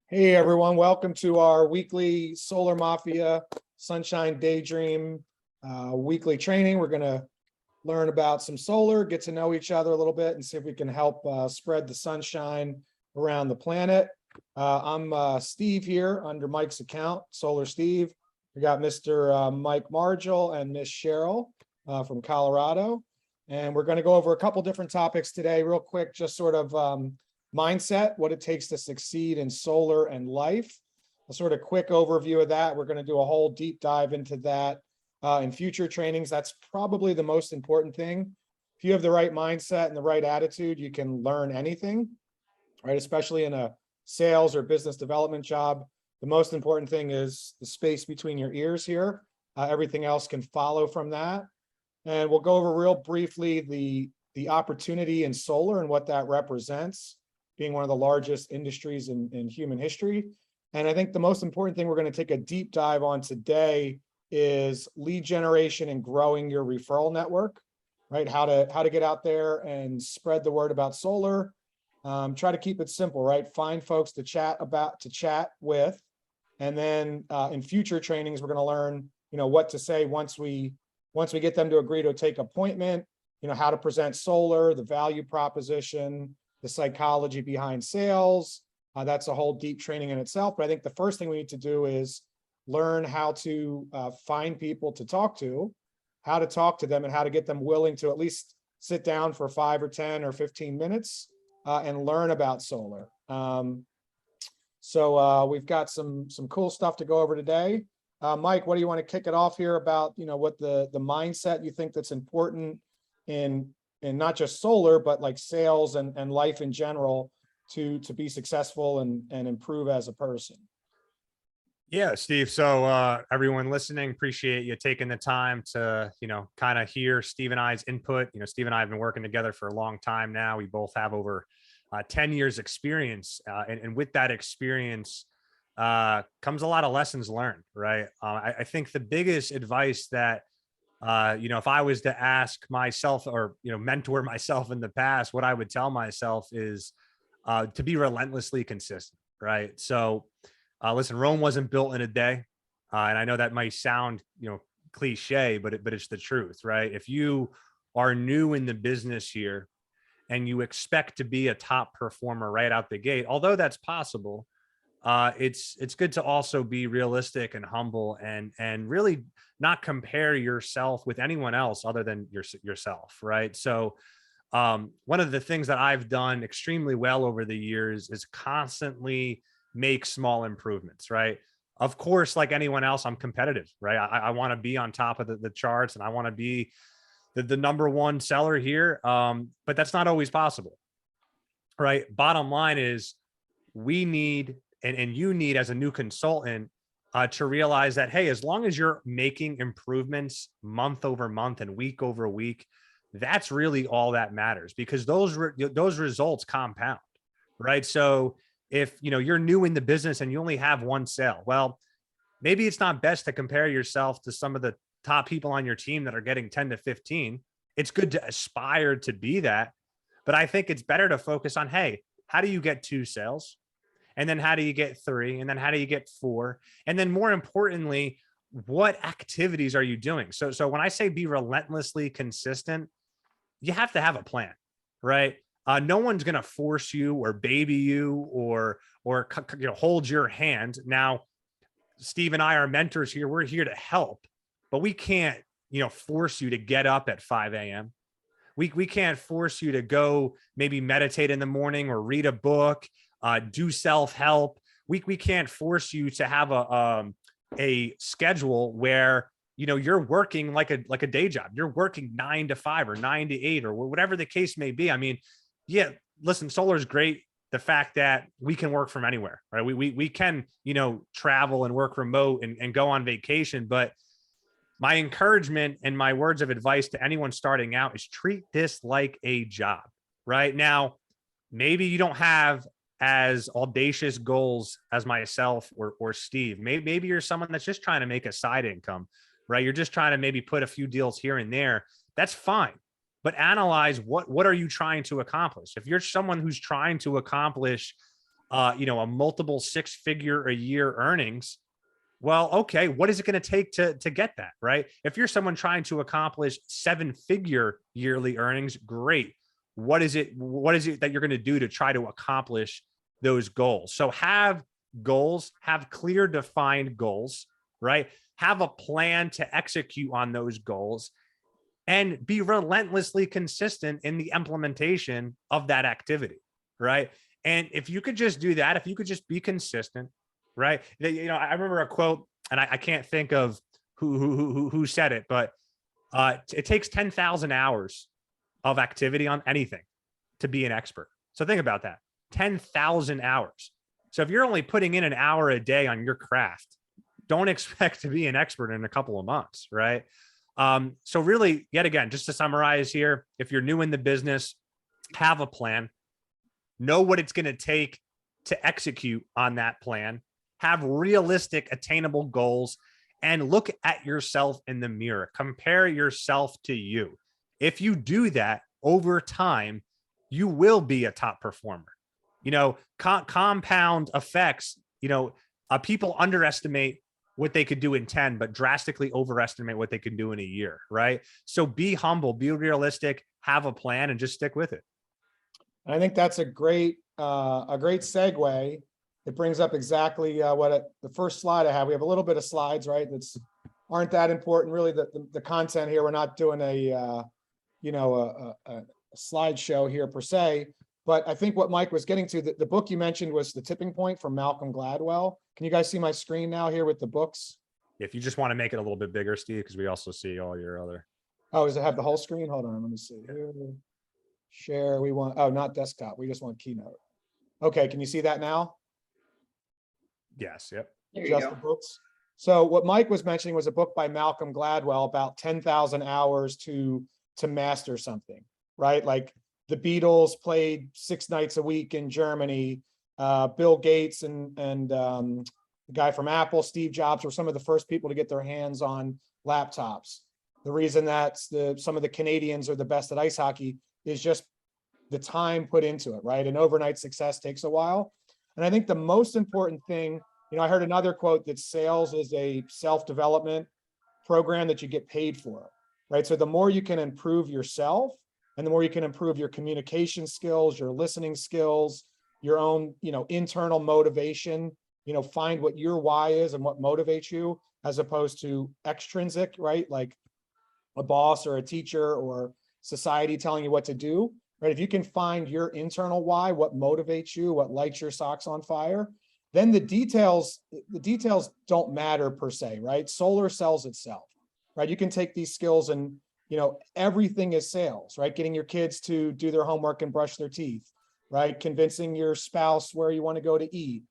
Hey everyone, welcome to our weekly Solar Mafia Sunshine Daydream weekly training. We're going to learn about some solar, get to know each other a little bit, and see if we can help spread the sunshine around the planet. I'm Steve here under Mike's account, Solar Steve. We got Mr. Mike Margil and Miss Cheryl from Colorado. And we're going to go over a couple different topics today, real quick, just sort of mindset, what it takes to succeed in solar and life. A sort of quick overview of that. We're going to do a whole deep dive into that in future trainings. That's probably the most important thing. If you have the right mindset and the right attitude, you can learn anything, right? Especially in a sales or business development job. The most important thing is the space between your ears here. Everything else can follow from that. And we'll go over real briefly the opportunity in solar and what that represents, being one of the largest industries in human history. And I think the most important thing we're going to take a deep dive on today is lead generation and growing your referral network, right? How to get out there and spread the word about solar. Try to keep it simple, right? Find folks to chat with. And then in future trainings, we're going to learn, what to say once we get them to agree to take appointment, how to present solar, the value proposition, the psychology behind sales. That's a whole deep training in itself. But I think the first thing we need to do is learn how to find people to talk to, how to talk to them, and how to get them willing to at least sit down for 5 or 10 or 15 minutes and learn about solar. So we've got some cool stuff to go over today. Mike, what do you want to kick it off here about, what the mindset you think that's important in not just solar, but like sales and life in general to be successful and improve as a person? Yeah, Steve. So everyone listening, appreciate you taking the time to, kind of hear Steve and I's input. Steve and I have been working together for a long time now. We both have over 10 years experience. And with that experience comes a lot of lessons learned, right? I think the biggest advice that if I was to ask myself or, mentor myself in the past, what I would tell myself is to be relentlessly consistent, right? So listen, Rome wasn't built in a day. And I know that might sound, cliche, but it's the truth, right? If you are new in the business here and you expect to be a top performer right out the gate, although that's possible, it's good to also be realistic and humble and really not compare yourself with anyone else other than yourself, right? So one of the things that I've done extremely well over the years is constantly make small improvements, right? Of course, like anyone else, I'm competitive, right? I want to be on top of the charts and I want to be the number one seller here. But that's not always possible, right? Bottom line is we need, and you need as a new consultant to realize that, hey, as long as you're making improvements month over month and week over week, that's really all that matters, because those results compound, right? So if you're new in the business and you only have one sale, well, maybe it's not best to compare yourself to some of the top people on your team that are getting 10 to 15. It's good to aspire to be that, but I think it's better to focus on, hey, how do you get 2 sales? And then how do you get 3? And then how do you get 4? And then more importantly, what activities are you doing? So when I say be relentlessly consistent, you have to have a plan, right? No one's going to force you or baby you or hold your hand. Now, Steve and I are mentors here. We're here to help, but we can't, force you to get up at 5 a.m. We can't force you to go maybe meditate in the morning or read a book, do self-help. We can't force you to have a schedule where you're working like a day job. You're working 9 to 5 or 9 to 8 or whatever the case may be. I mean, yeah, listen, solar is great. The fact that we can work from anywhere, right? We can, travel and work remote and go on vacation. But my encouragement and my words of advice to anyone starting out is treat this like a job, right? Now, maybe you don't have as audacious goals as myself or Steve. Maybe you're someone that's just trying to make a side income, right? You're just trying to maybe put a few deals here and there. That's fine. But analyze what are you trying to accomplish? If you're someone who's trying to accomplish a multiple six-figure a year earnings. Well, okay, what is it going to take to get that, right? If you're someone trying to accomplish seven-figure yearly earnings, great. What is it that you're going to do to try to accomplish those goals? So have goals, have clear defined goals, right? Have a plan to execute on those goals and be relentlessly consistent in the implementation of that activity, right? And if you could just do that, if you could just be consistent, right? I remember a quote, and I can't think of who said it, but it takes 10,000 hours of activity on anything to be an expert. So think about that, 10,000 hours. So if you're only putting in an hour a day on your craft, don't expect to be an expert in a couple of months, right? So really, yet again, just to summarize here, if you're new in the business, have a plan, know what it's going to take to execute on that plan, have realistic, attainable goals, and look at yourself in the mirror. Compare yourself to you. If you do that over time, you will be a top performer. Compound effects, people underestimate what they could do in 10, but drastically overestimate what they can do in a year, right? So be humble, be realistic, have a plan, and just stick with it. I think that's a great segue. It brings up exactly the first slide I have. We have a little bit of slides, right? That's aren't that important, really. The content here. We're not doing a slideshow here per se. But I think what Mike was getting to, the book you mentioned was The Tipping Point from Malcolm Gladwell. Can you guys see my screen now here with the books? If you just want to make it a little bit bigger, Steve, because we also see all your other. Oh, does it have the whole screen? Hold on, let me see. Share, not desktop. We just want Keynote. Okay, can you see that now? Yes, yep. Just the books. So what Mike was mentioning was a book by Malcolm Gladwell about 10,000 hours to master something, right? Like the Beatles played 6 nights a week in Germany. Bill Gates and the guy from Apple, Steve Jobs, were some of the first people to get their hands on laptops. The reason that some of the Canadians are the best at ice hockey is just the time put into it, right? And overnight success takes a while. And I think the most important thing, I heard another quote that sales is a self-development program that you get paid for, right? So the more you can improve yourself and the more you can improve your communication skills, your listening skills, your own, internal motivation, find what your why is and what motivates you, as opposed to extrinsic, right? Like a boss or a teacher or society telling you what to do, right? If you can find your internal why, what motivates you, what lights your socks on fire, then the details don't matter per se, right? Solar sells itself, right? You can take these skills and, everything is sales, right? Getting your kids to do their homework and brush their teeth, right? Convincing your spouse where you want to go to eat,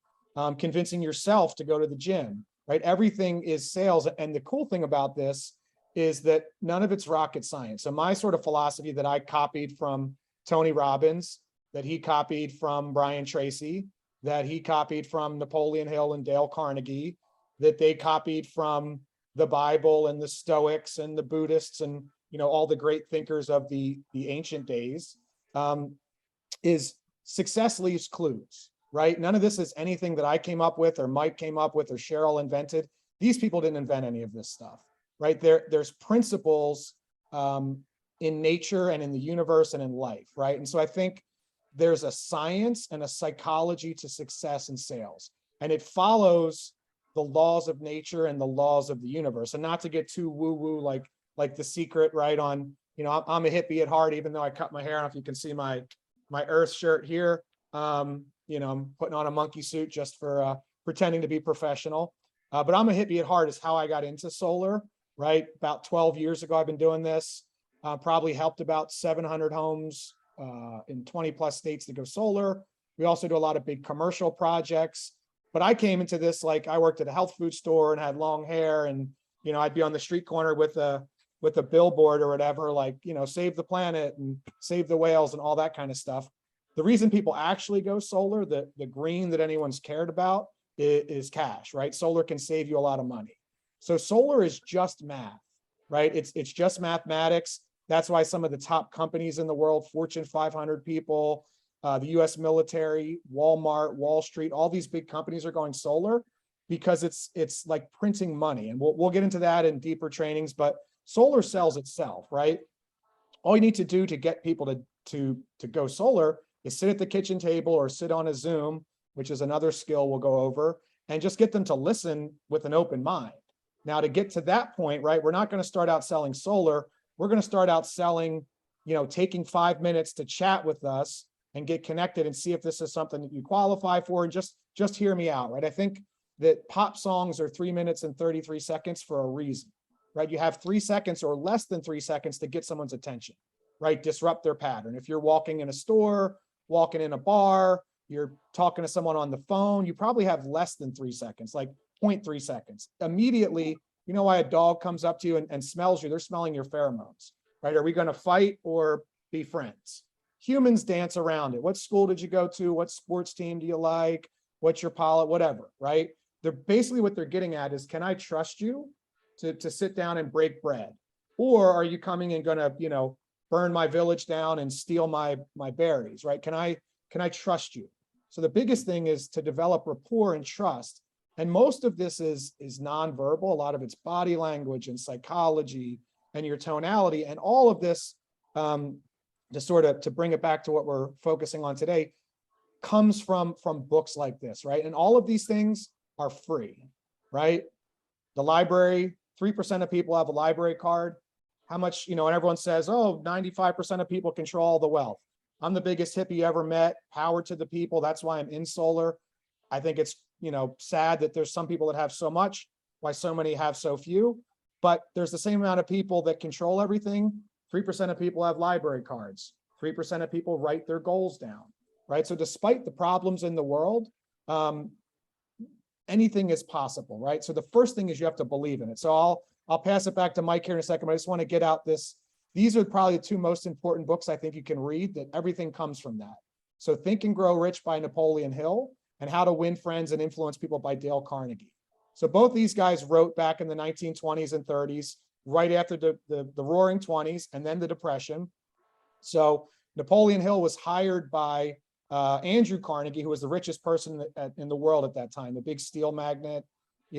convincing yourself to go to the gym, right? Everything is sales. And the cool thing about this is that none of it's rocket science. So my sort of philosophy that I copied from Tony Robbins, that he copied from Brian Tracy, that he copied from Napoleon Hill and Dale Carnegie, that they copied from the Bible and the Stoics and the Buddhists and all the great thinkers of the ancient days, is success leaves clues, right? None of this is anything that I came up with or Mike came up with or Cheryl invented. These people didn't invent any of this stuff, right? There's principles in nature and in the universe and in life, right? And so I think there's a science and a psychology to success in sales, and it follows the laws of nature and the laws of the universe. And not to get too woo-woo like The Secret, right? On, I'm a hippie at heart, even though I cut my hair. I don't know if you can see my Earth shirt here. I'm putting on a monkey suit just for pretending to be professional. But I'm a hippie at heart is how I got into solar, right? About 12 years ago, I've been doing this. Probably helped about 700 homes in 20 plus states to go solar. We also do a lot of big commercial projects. But I came into this like I worked at a health food store and had long hair, and I'd be on the street corner with a billboard or whatever, like save the planet and save the whales and all that kind of stuff. The reason people actually go solar, the green that anyone's cared about, is cash, right? Solar can save you a lot of money. So solar is just math, right? It's just mathematics. That's why some of the top companies in the world, Fortune 500 people, the US military, Walmart, Wall Street, all these big companies are going solar because it's like printing money. And we'll get into that in deeper trainings, but solar sells itself, right? All you need to do to get people to go solar is sit at the kitchen table or sit on a Zoom, which is another skill we'll go over, and just get them to listen with an open mind. Now, to get to that point, right, we're not going to start out selling solar. We're going to start out selling, taking 5 minutes to chat with us and get connected and see if this is something that you qualify for, and just hear me out, right? I think that pop songs are 3 minutes and 33 seconds for a reason, right? You have 3 seconds or less than 3 seconds to get someone's attention, right? Disrupt their pattern. If you're walking in a store, walking in a bar, you're talking to someone on the phone, you probably have less than 3 seconds, like 0.3 seconds. Immediately, you know why a dog comes up to you and smells you? They're smelling your pheromones, right? Are we going to fight or be friends? Humans dance around it. What school did you go to? What sports team do you like? What's your pilot? Whatever, right? They're basically what they're getting at is, can I trust you to sit down and break bread? Or are you coming and going to, burn my village down and steal my berries, right? Can I trust you? So the biggest thing is to develop rapport and trust. And most of this is nonverbal. A lot of it's body language and psychology and your tonality. And all of this, to bring it back to what we're focusing on today, comes from books like this, right? And all of these things are free, right? The library, 3% of people have a library card. How much, and everyone says, oh, 95% of people control the wealth. I'm the biggest hippie ever met. Power to the people. That's why I'm in solar. I think it's, sad that there's some people that have so much, why so many have so few. But there's the same amount of people that control everything. 3% of people have library cards. 3% of people write their goals down, right? So despite the problems in the world, anything is possible, right? So the first thing is you have to believe in it. So I'll pass it back to Mike here in a second, but I just want to get out this. These are probably the two most important books I think you can read, that everything comes from that. So Think and Grow Rich by Napoleon Hill and How to Win Friends and Influence People by Dale Carnegie. So both these guys wrote back in the 1920s and 30s, right after the Roaring 20s and then the Depression. So Napoleon Hill was hired by Andrew Carnegie, who was the richest person in the world at that time, the big steel magnate,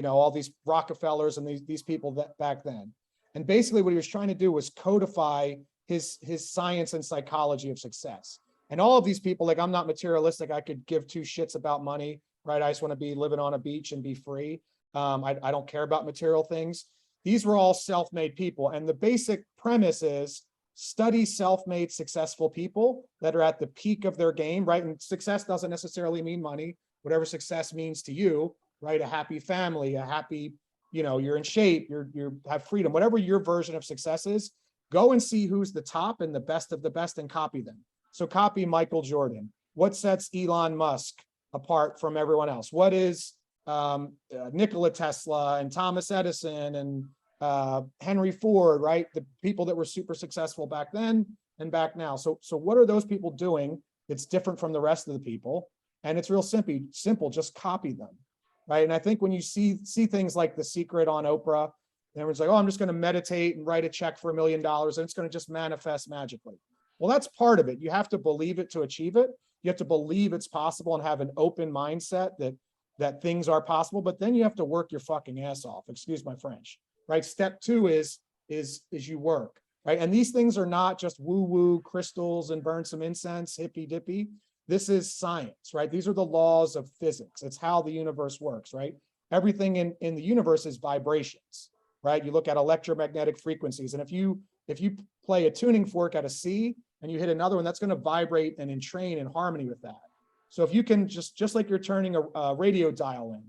all these Rockefellers and these people that back then. And basically what he was trying to do was codify his science and psychology of success. And all of these people, like, I'm not materialistic. I could give two shits about money, right? I just want to be living on a beach and be free. I don't care about material things. These were all self-made people. And the basic premise is study self-made successful people that are at the peak of their game, right? And success doesn't necessarily mean money. Whatever success means to you, right? A happy family, a happy, you're in shape, you have freedom, whatever your version of success is, go and see who's the top and the best of the best and copy them. So copy Michael Jordan. What sets Elon Musk apart from everyone else? What is Nikola Tesla and Thomas Edison and Henry Ford, right? The people that were super successful back then and back now. So what are those people doing that's different from the rest of the people? And it's real simple, just copy them, right? And I think when you see things like The Secret on Oprah, and everyone's like, oh, I'm just going to meditate and write a check for $1 million and it's going to just manifest magically. Well, that's part of it. You have to believe it to achieve it. You have to believe it's possible and have an open mindset that things are possible, but then you have to work your fucking ass off. Excuse my French, right? Step two is you work, right? And these things are not just woo-woo crystals and burn some incense, hippy dippy. This is science, right? These are the laws of physics. It's how the universe works, right? Everything in the universe is vibrations, right? You look at electromagnetic frequencies, and if you play a tuning fork at a C and you hit another one, that's going to vibrate and entrain in harmony with that. So if you can just like you're turning a radio dial in,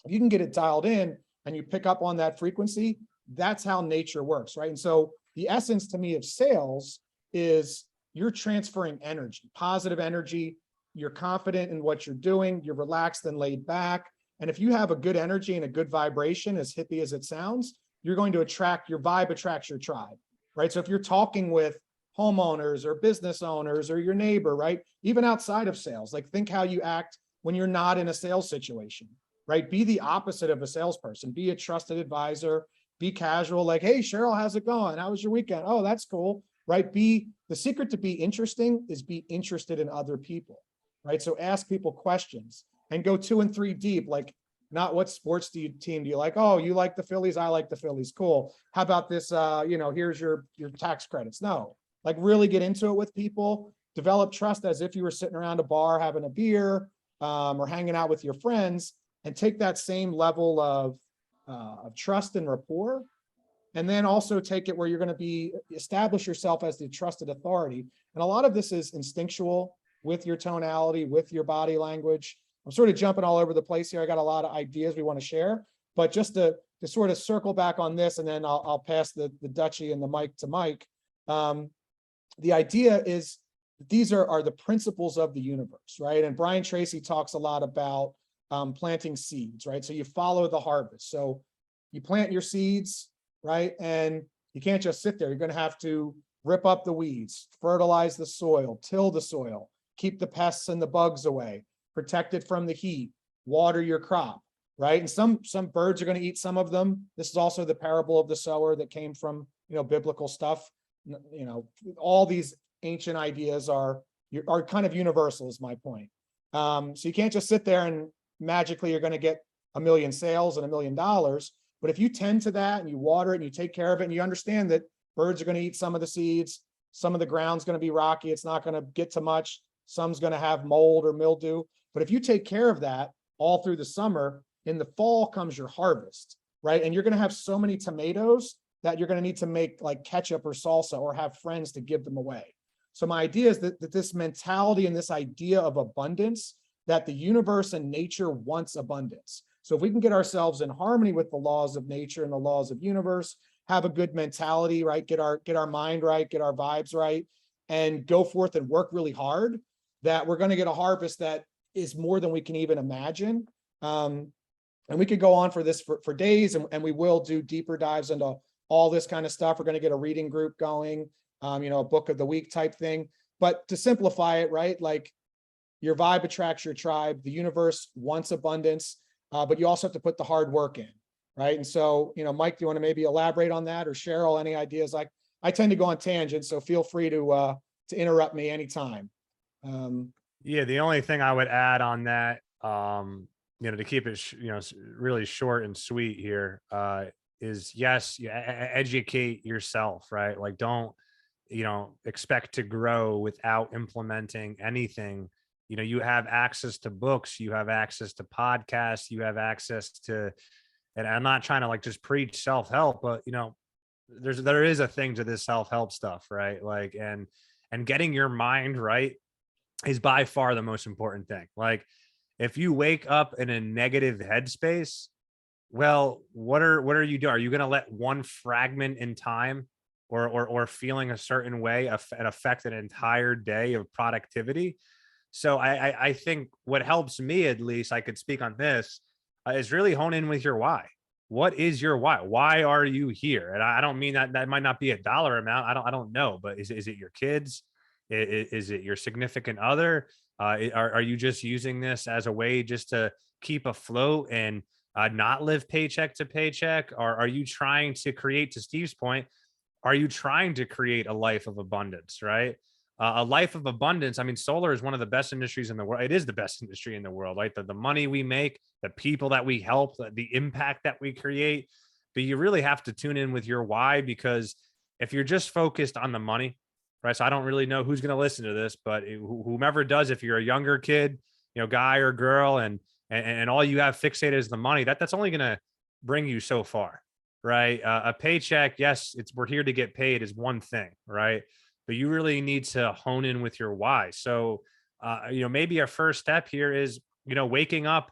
if you can get it dialed in and you pick up on that frequency, that's how nature works, right? And so the essence to me of sales is you're transferring energy, positive energy. You're confident in what you're doing. You're relaxed and laid back. And if you have a good energy and a good vibration, as hippie as it sounds, you're going to attract, your vibe attracts your tribe, right? So if you're talking with homeowners or business owners or your neighbor, right? Even outside of sales, like think how you act when you're not in a sales situation, right? Be the opposite of a salesperson. Be a trusted advisor. Be casual, like, hey, Cheryl, how's it going? How was your weekend? Oh, that's cool. right? The secret to be interesting is be interested in other people, right? So ask people questions and go 2 and 3 deep, like not what sports team do you like? Oh, you like the Phillies. I like the Phillies. Cool. How about this? Here's your tax credits. No, like really get into it with people, develop trust as if you were sitting around a bar having a beer, or hanging out with your friends, and take that same level of trust and rapport. And then also take it where you're going to establish yourself as the trusted authority. And a lot of this is instinctual with your tonality, with your body language. I'm sort of jumping all over the place here. I got a lot of ideas we want to share, but just to sort of circle back on this, and then I'll pass the Dutchie and the mic to Mike. The idea is these are the principles of the universe, right? And Brian Tracy talks a lot about planting seeds, right? So you follow the harvest. So you plant your seeds, right? And you can't just sit there. You're going to have to rip up the weeds, fertilize the soil, till the soil, keep the pests and the bugs away, protect it from the heat, water your crop, right? And some birds are going to eat some of them. This is also the parable of the sower that came from, biblical stuff. All these ancient ideas are kind of universal, is my point. So you can't just sit there and magically you're going to get 1 million sales and $1 million. But if you tend to that and you water it and you take care of it and you understand that birds are going to eat some of the seeds, some of the ground's going to be rocky, it's not going to get to much, some's going to have mold or mildew. But if you take care of that all through the summer, in the fall comes your harvest, right? And you're going to have so many tomatoes that you're going to need to make like ketchup or salsa or have friends to give them away. So my idea is that this mentality and this idea of abundance, that the universe and nature wants abundance. So if we can get ourselves in harmony with the laws of nature and the laws of universe, have a good mentality, right? Get our mind right, get our vibes right, and go forth and work really hard, that we're going to get a harvest that is more than we can even imagine. And we could go on for this for days, and we will do deeper dives into all this kind of stuff. We're going to get a reading group going, a book of the week type thing. But to simplify it, right? Like your vibe attracts your tribe. The universe wants abundance, but you also have to put the hard work in, right? And so, Mike, do you want to maybe elaborate on that, or Cheryl, any ideas? I tend to go on tangents, so feel free to interrupt me anytime. Yeah, the only thing I would add on that, to keep it, really short and sweet here, is yes, educate yourself, right? Like don't, expect to grow without implementing anything. You have access to books, you have access to podcasts, you have access to, and I'm not trying to like just preach self-help, but there is a thing to this self-help stuff, right? Like, and getting your mind right is by far the most important thing. Like if you wake up in a negative headspace, well, what are you doing? Are you going to let one fragment in time or feeling a certain way affect an entire day of productivity? So I think what helps me, at least I could speak on this, is really hone in with your why. What is your why? Why are you here? And I don't mean that might not be a dollar amount. I don't know, but is it your kids? Is it your significant other? Are you just using this as a way just to keep afloat and not live paycheck to paycheck? Or are you trying to create, to Steve's point, are you trying to create a life of abundance, right? A life of abundance. I mean, solar is one of the best industries in the world. It is the best industry in the world, right? The money we make, the people that we help, the impact that we create. But you really have to tune in with your why, because if you're just focused on the money, right? So I don't really know who's going to listen to this, but whomever does, if you're a younger kid, guy or girl, and all you have fixated is the money, that's only going to bring you so far, right? A paycheck, yes, we're here to get paid, is one thing, right? But you really need to hone in with your why. So, maybe our first step here is, waking up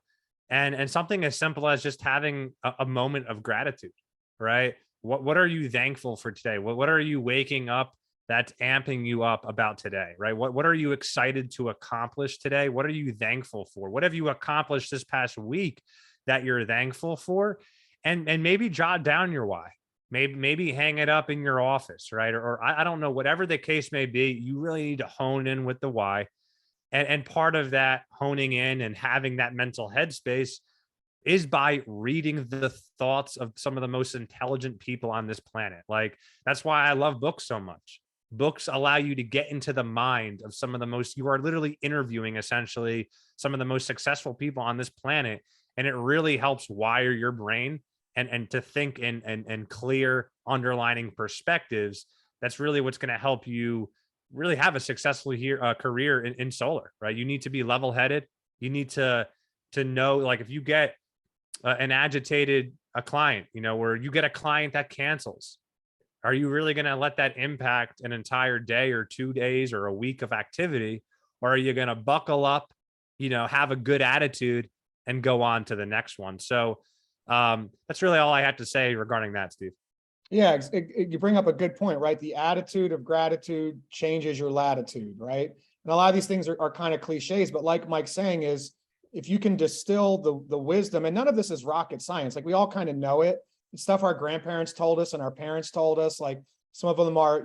and something as simple as just having a moment of gratitude, right? What are you thankful for today? What are you waking up that's amping you up about today, right? What are you excited to accomplish today? What are you thankful for? What have you accomplished this past week that you're thankful for? And maybe jot down your why. Maybe hang it up in your office, right? Or I don't know, whatever the case may be, you really need to hone in with the why. And part of that honing in and having that mental headspace is by reading the thoughts of some of the most intelligent people on this planet. Like that's why I love books so much, Books allow you to get into the mind of some of the most, you are literally interviewing essentially some of the most successful people on this planet. And it really helps wire your brain and to think and clear underlining perspectives. That's really what's going to help you really have a successful career in solar, right? You need to be level headed. You need to know, like, if you get an agitated a client, where you get a client that cancels, are you really going to let that impact an entire day or 2 days or a week of activity? Or are you going to buckle up, have a good attitude and go on to the next one? So that's really all I had to say regarding that, Steve. Yeah, you bring up a good point, right? The attitude of gratitude changes your latitude, right? And a lot of these things are kind of cliches, but like Mike's saying is, if you can distill the wisdom, and none of this is rocket science, like we all kind of know it. It's stuff our grandparents told us and our parents told us, like some of them are,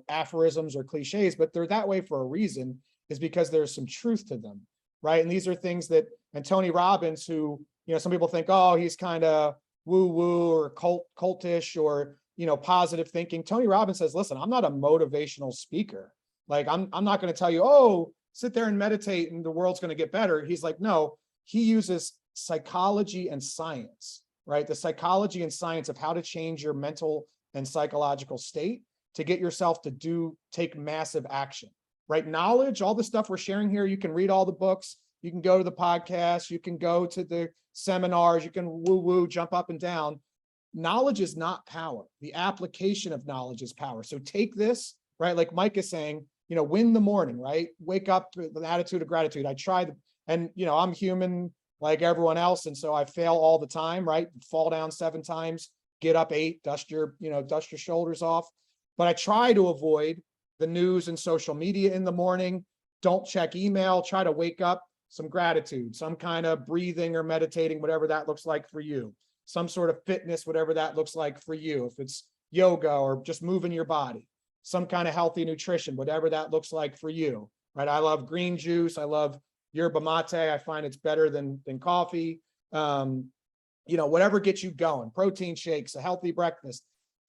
aphorisms or cliches, but they're that way for a reason, is because there's some truth to them, right? And these are things that, and Tony Robbins, who, some people think, oh, he's kind of woo-woo or cultish or, positive thinking. Tony Robbins says, listen, I'm not a motivational speaker. Like, I'm not going to tell you, oh, sit there and meditate and the world's going to get better. He's like, no, he uses psychology and science, right? The psychology and science of how to change your mental and psychological state to get yourself to take massive action, right? Knowledge, all the stuff we're sharing here, you can read all the books, you can go to the podcast, you can go to the seminars, you can woo-woo, jump up and down. Knowledge is not power. The application of knowledge is power. So take this, right? Like Mike is saying, win the morning, right? Wake up with an attitude of gratitude. I tried, and I'm human like everyone else. And so I fail all the time, right? Fall down 7 times, get up 8, dust your shoulders off. But I try to avoid the news and social media in the morning. Don't check email, try to wake up some gratitude, some kind of breathing or meditating, whatever that looks like for you. Some sort of fitness, whatever that looks like for you. If it's yoga or just moving your body, some kind of healthy nutrition, whatever that looks like for you, right? I love green juice. I love yerba mate. I find it's better than coffee. Whatever gets you going, protein shakes, a healthy breakfast,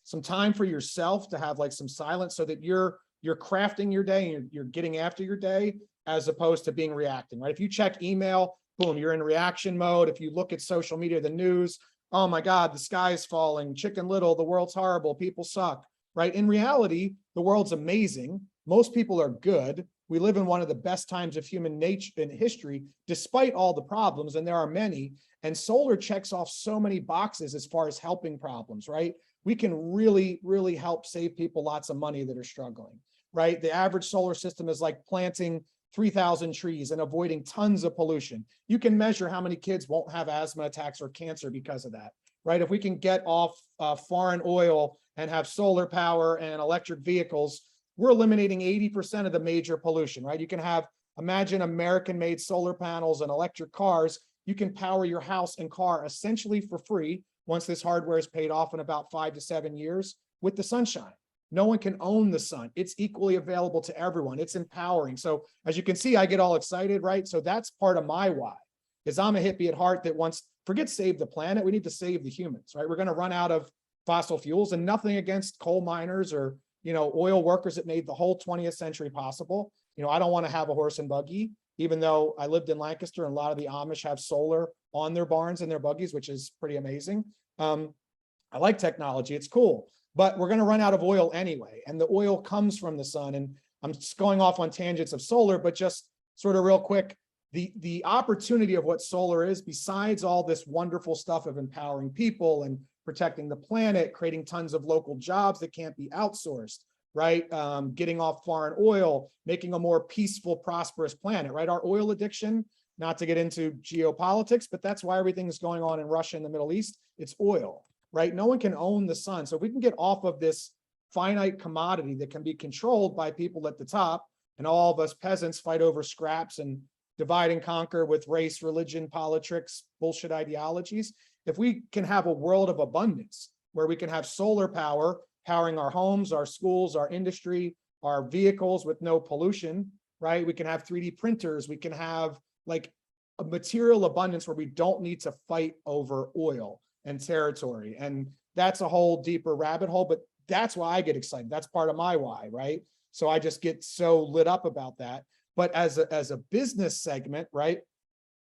some time for yourself to have like some silence so that you're crafting your day and you're getting after your day as opposed to being reacting, right? If you check email, boom, you're in reaction mode. If you look at social media, the news, oh my God, the sky is falling, Chicken Little, the world's horrible, people suck, right? In reality, the world's amazing. Most people are good. We live in one of the best times of human nature in history, despite all the problems, and there are many. And solar checks off so many boxes as far as helping problems, right? We can really, really help save people lots of money that are struggling, right? The average solar system is like planting 3,000 trees and avoiding tons of pollution. You can measure how many kids won't have asthma attacks or cancer because of that, right? If we can get off foreign oil and have solar power and electric vehicles, we're eliminating 80% of the major pollution, right? You can imagine American-made solar panels and electric cars. You can power your house and car essentially for free once this hardware is paid off in about 5 to 7 years with the sunshine. No one can own the sun. It's equally available to everyone. It's empowering. So as you can see, I get all excited, right? So that's part of my why, is I'm a hippie at heart that wants, forget save the planet, we need to save the humans, right? We're going to run out of fossil fuels, and nothing against coal miners or, oil workers that made the whole 20th century possible. I don't want to have a horse and buggy, even though I lived in Lancaster and a lot of the Amish have solar on their barns and their buggies, which is pretty amazing. I like technology. It's cool. But we're going to run out of oil anyway. And the oil comes from the sun. And I'm just going off on tangents of solar, but just sort of real quick, the opportunity of what solar is, besides all this wonderful stuff of empowering people and protecting the planet, creating tons of local jobs that can't be outsourced, right? Getting off foreign oil, making a more peaceful, prosperous planet, right? Our oil addiction, not to get into geopolitics, but that's why everything is going on in Russia and the Middle East. It's oil. Right? No one can own the sun. So if we can get off of this finite commodity that can be controlled by people at the top, and all of us peasants fight over scraps and divide and conquer with race, religion, politics, bullshit ideologies. If we can have a world of abundance where we can have solar power powering our homes, our schools, our industry, our vehicles with no pollution, right? We can have 3D printers. We can have like a material abundance where we don't need to fight over oil and territory. And that's a whole deeper rabbit hole, but that's why I get excited. That's part of my why, right? So I just get so lit up about that. But as a business segment, right,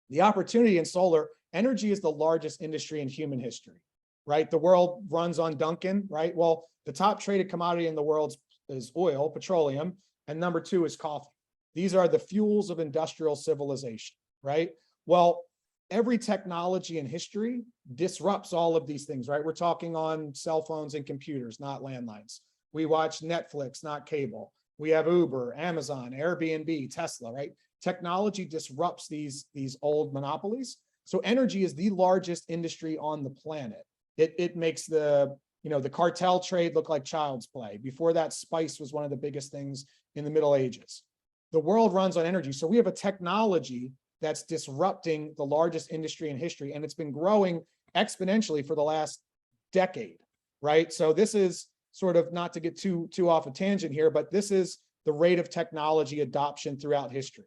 the opportunity in solar energy is the largest industry in human history, right? The world runs on Duncan, right? Well, the top traded commodity in the world is oil, petroleum, and number two is coffee. These are the fuels of industrial civilization, right? Well, every technology in history disrupts all of these things, right? We're talking on cell phones and computers, not landlines. We watch Netflix, not cable. We have Uber, Amazon, Airbnb, Tesla, right? Technology disrupts these old monopolies. So energy is the largest industry on the planet. It makes the cartel trade look like child's play. Before that, spice was one of the biggest things in the Middle Ages. The world runs on energy. So we have a technology that's disrupting the largest industry in history, and it's been growing exponentially for the last decade, right? So this is sort of, not to get too off a tangent here, but this is the rate of technology adoption throughout history,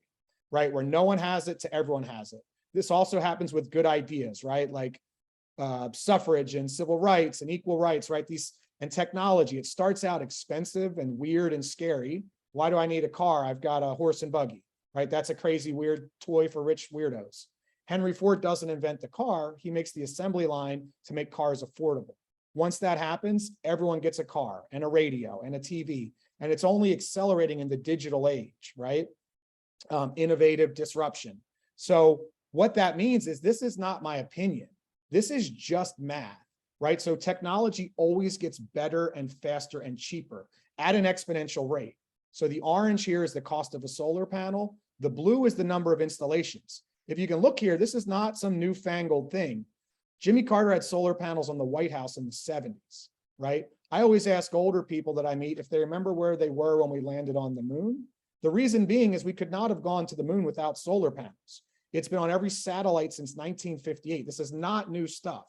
right? Where no one has it to everyone has it. This also happens with good ideas, right? Like suffrage and civil rights and equal rights, right? And technology, it starts out expensive and weird and scary. Why do I need a car? I've got a horse and buggy, right? That's a crazy, weird toy for rich weirdos. Henry Ford doesn't invent the car. He makes the assembly line to make cars affordable. Once that happens, everyone gets a car and a radio and a TV, and it's only accelerating in the digital age, right? Innovative disruption. So what that means is, this is not my opinion. This is just math, right? So technology always gets better and faster and cheaper at an exponential rate. So the orange here is the cost of a solar panel. The blue is the number of installations. If you can look here, this is not some newfangled thing. Jimmy Carter had solar panels on the White House in the 70s, right? I always ask older people that I meet if they remember where they were when we landed on the moon. The reason being is we could not have gone to the moon without solar panels. It's been on every satellite since 1958. This is not new stuff.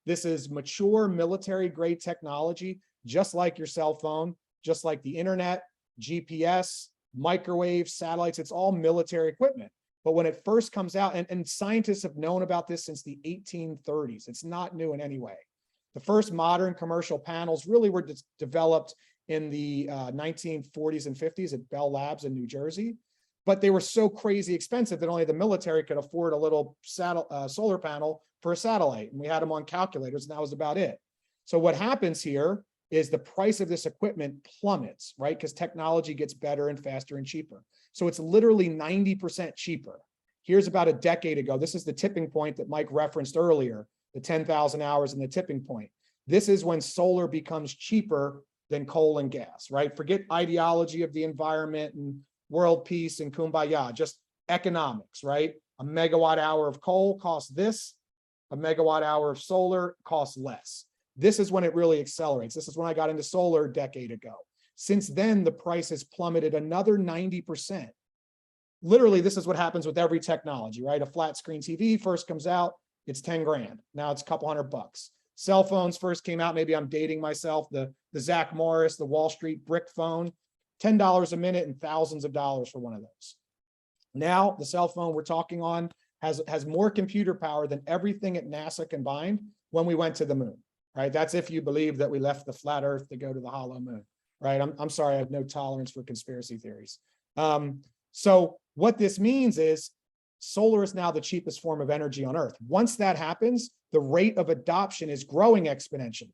This is mature military grade technology, just like your cell phone, just like the internet, GPS, microwave, satellites. It's all military equipment. But when it first comes out, and scientists have known about this since the 1830s, it's not new in any way. The first modern commercial panels really were developed in the 1940s and 50s at Bell Labs in New Jersey, but they were so crazy expensive that only the military could afford a little solar panel for a satellite. And we had them on calculators, and that was about it. So what happens here is the price of this equipment plummets, right? Because technology gets better and faster and cheaper. So it's literally 90% cheaper. Here's about a decade ago. This is the tipping point that Mike referenced earlier, the 10,000 hours and the tipping point. This is when solar becomes cheaper than coal and gas, right? Forget ideology of the environment and world peace and kumbaya, just economics, right? A megawatt hour of coal costs this, a megawatt hour of solar costs less. This is when it really accelerates. This is when I got into solar a decade ago. Since then, the price has plummeted another 90%. Literally, this is what happens with every technology, right? A flat screen TV first comes out, it's 10 grand. Now it's a couple $100. Cell phones first came out, maybe I'm dating myself, the Zach Morris, the Wall Street brick phone, $10 a minute and thousands of dollars for one of those. Now the cell phone we're talking on has more computer power than everything at NASA combined when we went to the moon, right? That's if you believe that we left the flat earth to go to the hollow moon, right? I'm sorry, I have no tolerance for conspiracy theories. So what this means is solar is now the cheapest form of energy on earth. Once that happens, the rate of adoption is growing exponentially.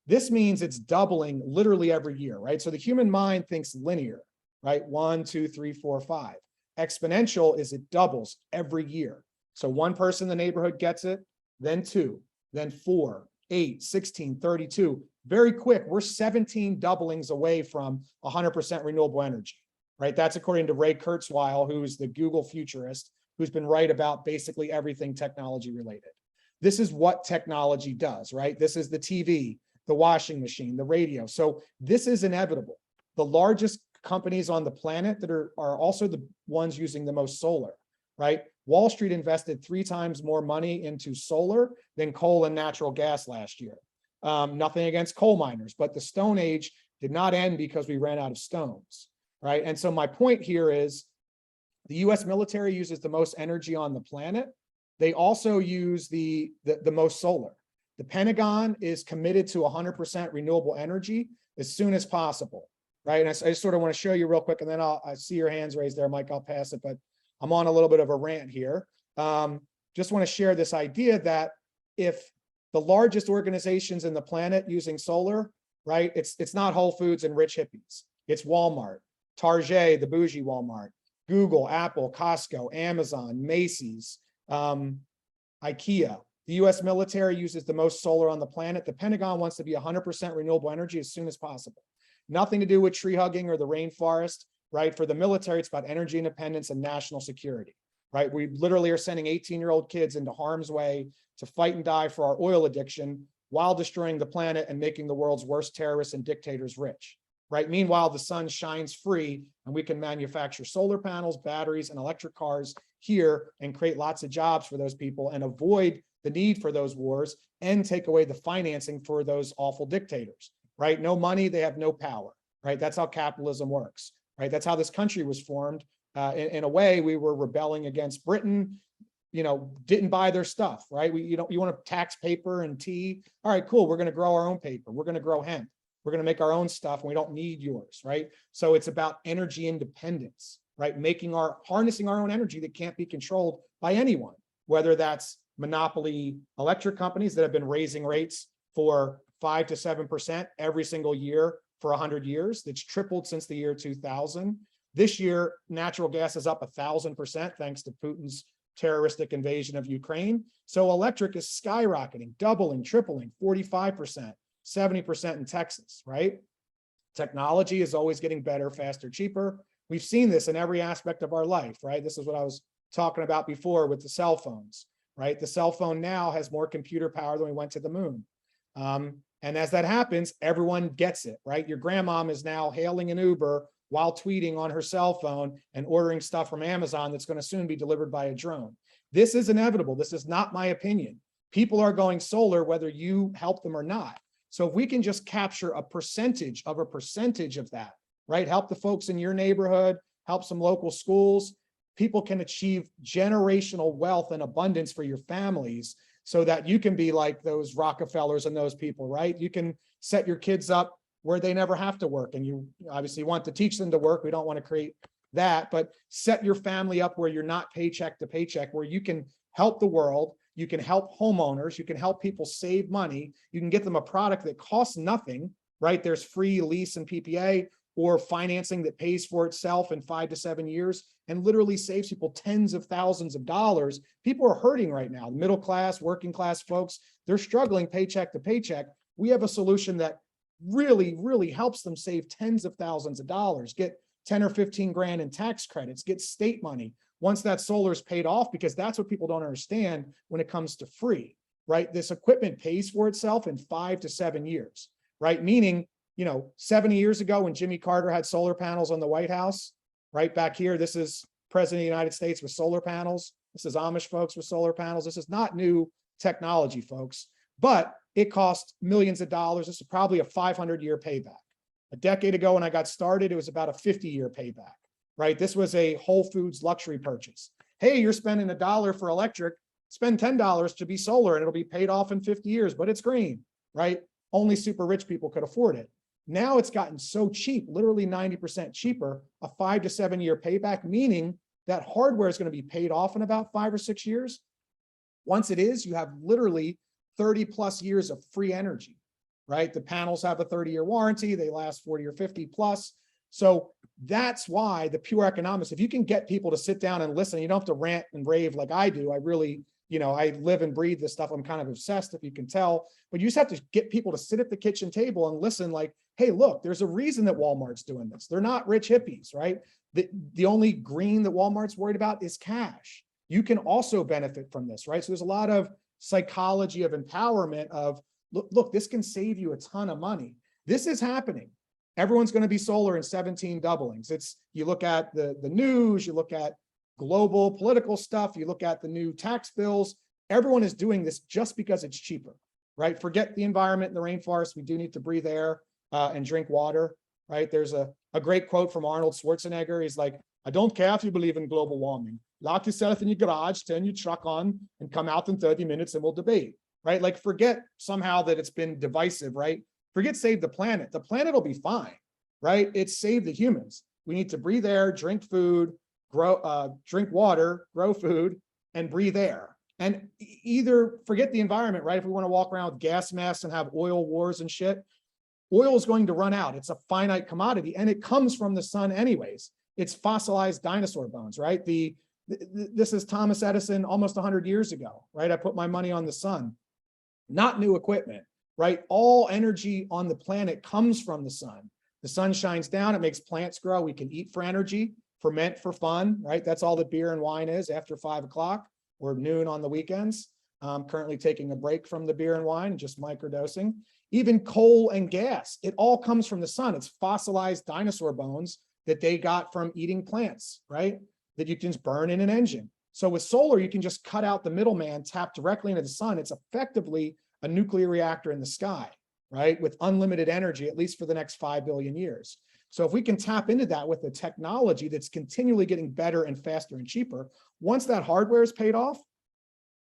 This means it's doubling literally every year, right? So the human mind thinks linear, right? 1, 2, 3, 4, 5. Exponential is it doubles every year. So one person in the neighborhood gets it, then 2, then 4, 8, 16, 32. Very quick, we're 17 doublings away from 100% renewable energy, right? That's according to Ray Kurzweil, who's the Google futurist, who's been right about basically everything technology related. This is what technology does, right? This is the TV, the washing machine, the radio. So this is inevitable. The largest companies on the planet that are also the ones using the most solar, right? Wall Street invested 3 times more money into solar than coal and natural gas last year. Nothing against coal miners, but the Stone Age did not end because we ran out of stones, right? And so my point here is the US military uses the most energy on the planet. They also use the most solar. The Pentagon is committed to 100% renewable energy as soon as possible. right? And I just sort of want to show you real quick, and then I see your hands raised there, Mike. I'll pass it, but I'm on a little bit of a rant here. Just want to share this idea that if the largest organizations in the planet using solar, right? It's not Whole Foods and rich hippies. It's Walmart, Target, the bougie Walmart, Google, Apple, Costco, Amazon, Macy's, IKEA. The US military uses the most solar on the planet. The Pentagon wants to be 100% renewable energy as soon as possible. Nothing to do with tree hugging or the rainforest, right? For the military, it's about energy independence and national security, right? We literally are sending 18-year-old kids into harm's way to fight and die for our oil addiction while destroying the planet and making the world's worst terrorists and dictators rich, right? Meanwhile, the sun shines free and we can manufacture solar panels, batteries, and electric cars here and create lots of jobs for those people and avoid the need for those wars and take away the financing for those awful dictators, right? No money, they have no power, right? That's how capitalism works, right? That's how this country was formed. In a way, we were rebelling against Britain, didn't buy their stuff, right? You want to tax paper and tea. All right, cool. We're going to grow our own paper. We're going to grow hemp. We're going to make our own stuff and we don't need yours, right? So it's about energy independence, right? Harnessing our own energy that can't be controlled by anyone, whether that's monopoly electric companies that have been raising rates for 5 to 7% every single year for 100 years. That's tripled since the year 2000. This year, natural gas is up 1,000% thanks to Putin's terroristic invasion of Ukraine. So electric is skyrocketing, doubling, tripling, 45%, 70% in Texas, right? Technology is always getting better, faster, cheaper. We've seen this in every aspect of our life, right? This is what I was talking about before with the cell phones, right? The cell phone now has more computer power than we went to the moon. And as that happens, everyone gets it, right? Your grandmom is now hailing an Uber while tweeting on her cell phone and ordering stuff from Amazon that's going to soon be delivered by a drone. This is inevitable. This is not my opinion. People are going solar whether you help them or not. So if we can just capture a percentage of that, right? Help the folks in your neighborhood, help some local schools, people can achieve generational wealth and abundance for your families so that you can be like those Rockefellers and those people, right? You can set your kids up where they never have to work. And you obviously want to teach them to work. We don't want to create that, but set your family up where you're not paycheck to paycheck, where you can help the world. You can help homeowners. You can help people save money. You can get them a product that costs nothing, right? There's free lease and PPA or financing that pays for itself in 5 to 7 years and literally saves people tens of thousands of dollars. People are hurting right now. Middle class, working class folks, they're struggling paycheck to paycheck. We have a solution that really, really helps them save tens of thousands of dollars, get 10 or 15 grand in tax credits, get state money once that solar is paid off, because that's what people don't understand when it comes to free, right? This equipment pays for itself in 5 to 7 years, right? Meaning, 70 years ago when Jimmy Carter had solar panels on the White House, right back here, this is President of the United States with solar panels. This is Amish folks with solar panels. This is not new technology, folks, but it cost millions of dollars. This is probably a 500-year payback. A decade ago when I got started, it was about a 50-year payback, right? This was a Whole Foods luxury purchase. Hey, you're spending $1 for electric, spend $10 to be solar and it'll be paid off in 50 years, but it's green, right? Only super rich people could afford it. Now it's gotten so cheap, literally 90% cheaper, a 5 to 7 year payback, meaning that hardware is going to be paid off in about 5 or 6 years. Once it is, you have literally 30 plus years of free energy, right? The panels have a 30-year warranty. They last 40 or 50 plus. So that's why the pure economics, if you can get people to sit down and listen, you don't have to rant and rave like I do. I really, I live and breathe this stuff. I'm kind of obsessed, if you can tell, but you just have to get people to sit at the kitchen table and listen like, hey, look, there's a reason that Walmart's doing this. They're not rich hippies, right? The only green that Walmart's worried about is cash. You can also benefit from this, right? So there's a lot of psychology of empowerment of, look, this can save you a ton of money. This is happening. Everyone's going to be solar in 17 doublings. You look at the news, you look at global political stuff, you look at the new tax bills. Everyone is doing this just because it's cheaper, right? Forget the environment and the rainforest. We do need to breathe air and drink water, right? There's a great quote from Arnold Schwarzenegger. He's like, I don't care if you believe in global warming. Lock yourself in your garage, turn your truck on, and come out in 30 minutes and we'll debate, right? Like, forget somehow that it's been divisive, right? Forget save the planet. The planet will be fine, right? It's save the humans. We need to breathe air, drink food, drink water, grow food, and breathe air. And either forget the environment, right? If we want to walk around with gas masks and have oil wars and shit, oil is going to run out. It's a finite commodity, and it comes from the sun anyways. It's fossilized dinosaur bones, right? This is Thomas Edison almost 100 years ago, right? I put my money on the sun, not new equipment, right? All energy on the planet comes from the sun. The sun shines down, it makes plants grow. We can eat for energy, ferment for fun, right? That's all that beer and wine is after 5 o'clock or noon on the weekends. I'm currently taking a break from the beer and wine, just microdosing. Even coal and gas, it all comes from the sun. It's fossilized dinosaur bones that they got from eating plants, right? That you can just burn in an engine. So with solar, you can just cut out the middleman, tap directly into the sun. It's effectively a nuclear reactor in the sky, right? With unlimited energy, at least for the next 5 billion years. So if we can tap into that with the technology that's continually getting better and faster and cheaper, once that hardware is paid off,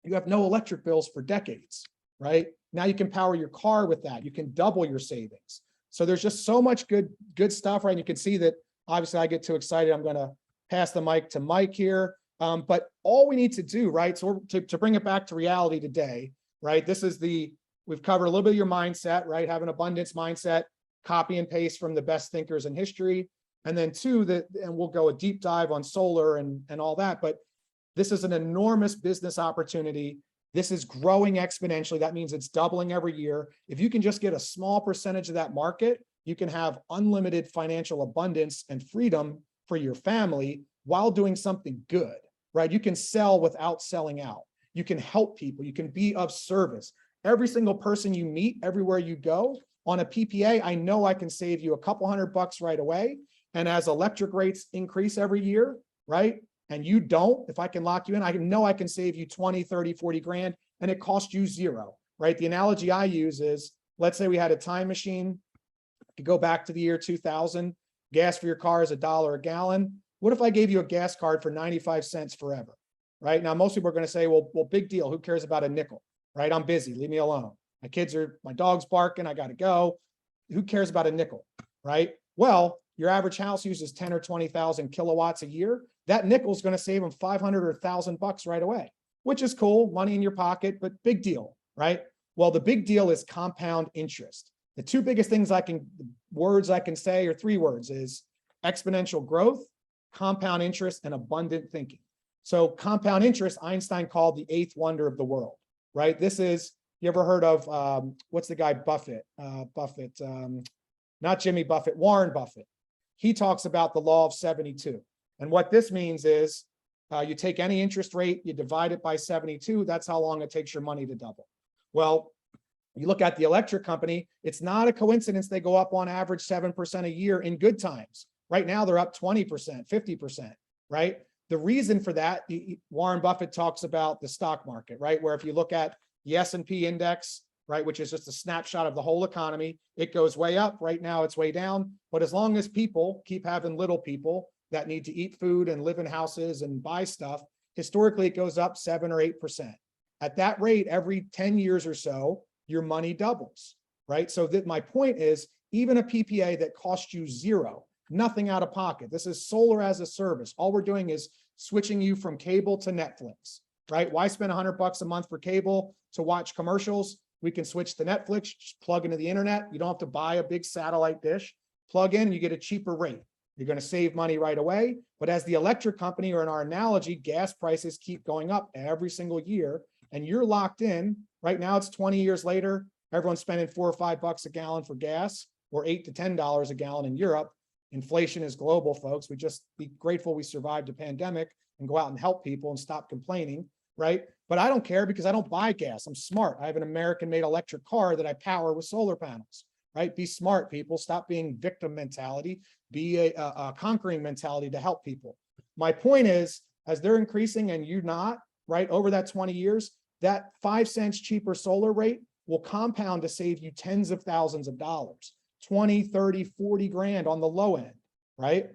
you have no electric bills for decades, right? Now you can power your car with that. You can double your savings. So there's just so much good stuff, right? And you can see that obviously I get too excited. I'm going to pass the mic to Mike here. But all we need to do, right? So to bring it back to reality today, right? We've covered a little bit of your mindset, right? Have an abundance mindset, copy and paste from the best thinkers in history. And then two, and we'll go a deep dive on solar and all that, but this is an enormous business opportunity. This is growing exponentially. That means it's doubling every year. If you can just get a small percentage of that market, you can have unlimited financial abundance and freedom for your family while doing something good, right? You can sell without selling out. You can help people. You can be of service. Every single person you meet, everywhere you go, on a PPA, I know I can save you a couple $100 right away. And as electric rates increase every year, right? And you don't, if I can lock you in, I know I can save you 20, 30, 40 grand, and it costs you zero, right? The analogy I use is, let's say we had a time machine, to go back to the year 2000, gas for your car is $1 a gallon. What if I gave you a gas card for 95 cents forever, right? Now, most people are going to say, well, big deal. Who cares about a nickel, right? I'm busy. Leave me alone. My dog's barking. I got to go. Who cares about a nickel, right? Well, your average house uses 10 or 20,000 kilowatts a year. That nickel is going to save them 500 or $1,000 right away, which is cool, money in your pocket, but big deal, right? Well, the big deal is compound interest. The two biggest things words I can say, or 3 words, is exponential growth, compound interest, and abundant thinking. So compound interest, Einstein called the 8th wonder of the world, right? This is, you ever heard of, what's the guy, Buffett, not Jimmy Buffett, Warren Buffett. He talks about the law of 72. And what this means is you take any interest rate, you divide it by 72, that's how long it takes your money to double. Well, you look at the electric company, it's not a coincidence they go up on average 7% a year in good times. Right now, they're up 20%, 50%, right? The reason for that, Warren Buffett talks about the stock market, right? Where if you look at the S&P index, right, which is just a snapshot of the whole economy, it goes way up. Right now, it's way down. But as long as people keep having little people that need to eat food and live in houses and buy stuff, historically, it goes up 7 or 8%. At that rate, every 10 years or so, your money doubles, right? So that my point is, even a PPA that costs you zero, nothing out of pocket. This is solar as a service. All we're doing is switching you from cable to Netflix, right? Why spend $100 a month for cable to watch commercials? We can switch to Netflix, just plug into the internet. You don't have to buy a big satellite dish. Plug in, you get a cheaper rate. You're going to save money right away. But as the electric company, or in our analogy, gas prices keep going up every single year, and you're locked in. Right now, it's 20 years later. Everyone's spending $4 or $5 a gallon for gas, or $8 to $10 a gallon in Europe. Inflation is global, folks. We just be grateful we survived a pandemic and go out and help people and stop complaining, right? But I don't care because I don't buy gas. I'm smart. I have an American-made electric car that I power with solar panels, right? Be smart, people. Stop being victim mentality. Be a conquering mentality to help people. My point is, as they're increasing and you not, right, over that 20 years, that 5 cents cheaper solar rate will compound to save you tens of thousands of dollars, 20, 30, 40 grand on the low end, right?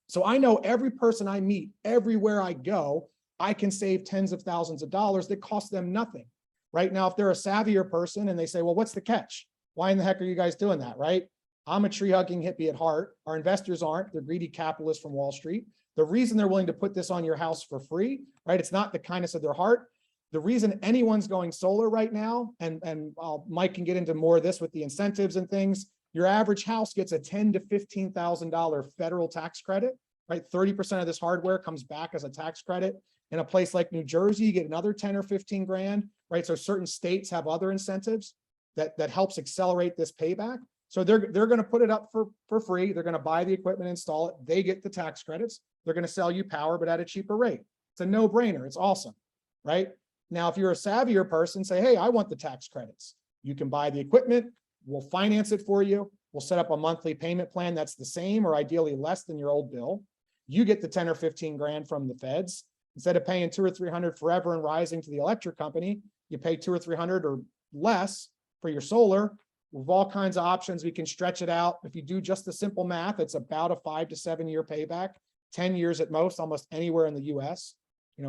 So I know every person I meet, everywhere I go, I can save tens of thousands of dollars that cost them nothing. Right now, if they're a savvier person and they say, well, what's the catch? Why in the heck are you guys doing that, right? I'm a tree hugging hippie at heart. Our investors aren't. They're greedy capitalists from Wall Street. The reason they're willing to put this on your house for free, right? It's not the kindness of their heart. The reason anyone's going solar right now, and Mike can get into more of this with the incentives and things, your average house gets a $10,000 to $15,000 federal tax credit, right? 30% of this hardware comes back as a tax credit. In a place like New Jersey, you get another 10 or 15 grand, right? So certain states have other incentives that helps accelerate this payback. So they're going to put it up for free. They're going to buy the equipment, install it. They get the tax credits. They're going to sell you power, but at a cheaper rate. It's a no-brainer. It's awesome, right? Now, if you're a savvier person, say, hey, I want the tax credits. You can buy the equipment. We'll finance it for you. We'll set up a monthly payment plan that's the same or ideally less than your old bill. You get the 10 or 15 grand from the feds. Instead of paying 200 or 300 forever and rising to the electric company, you pay 200 or 300 or less for your solar. With all kinds of options, we can stretch it out. If you do just the simple math, it's about a 5 to 7 year payback, 10 years at most, almost anywhere in the US,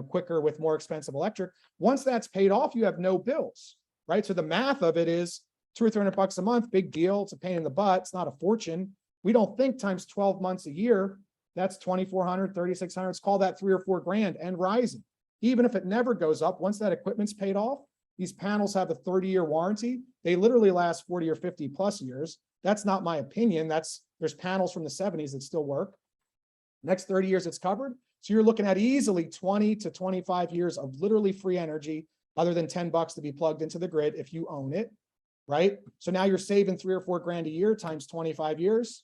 quicker with more expensive electric. Once that's paid off, you have no bills, right? So the math of it is 200 or 300 bucks a month, big deal. It's a pain in the butt. It's not a fortune. We don't think times 12 months a year, that's 2,400, 3,600. Let's call that 3 or 4 grand and rising. Even if it never goes up, once that equipment's paid off, these panels have a 30-year warranty. They literally last 40 or 50 plus years. That's not my opinion. There's panels from the 70s that still work. Next 30 years, it's covered. So you're looking at easily 20 to 25 years of literally free energy, other than 10 bucks to be plugged into the grid if you own it, right? So now you're saving 3 or 4 grand a year times 25 years,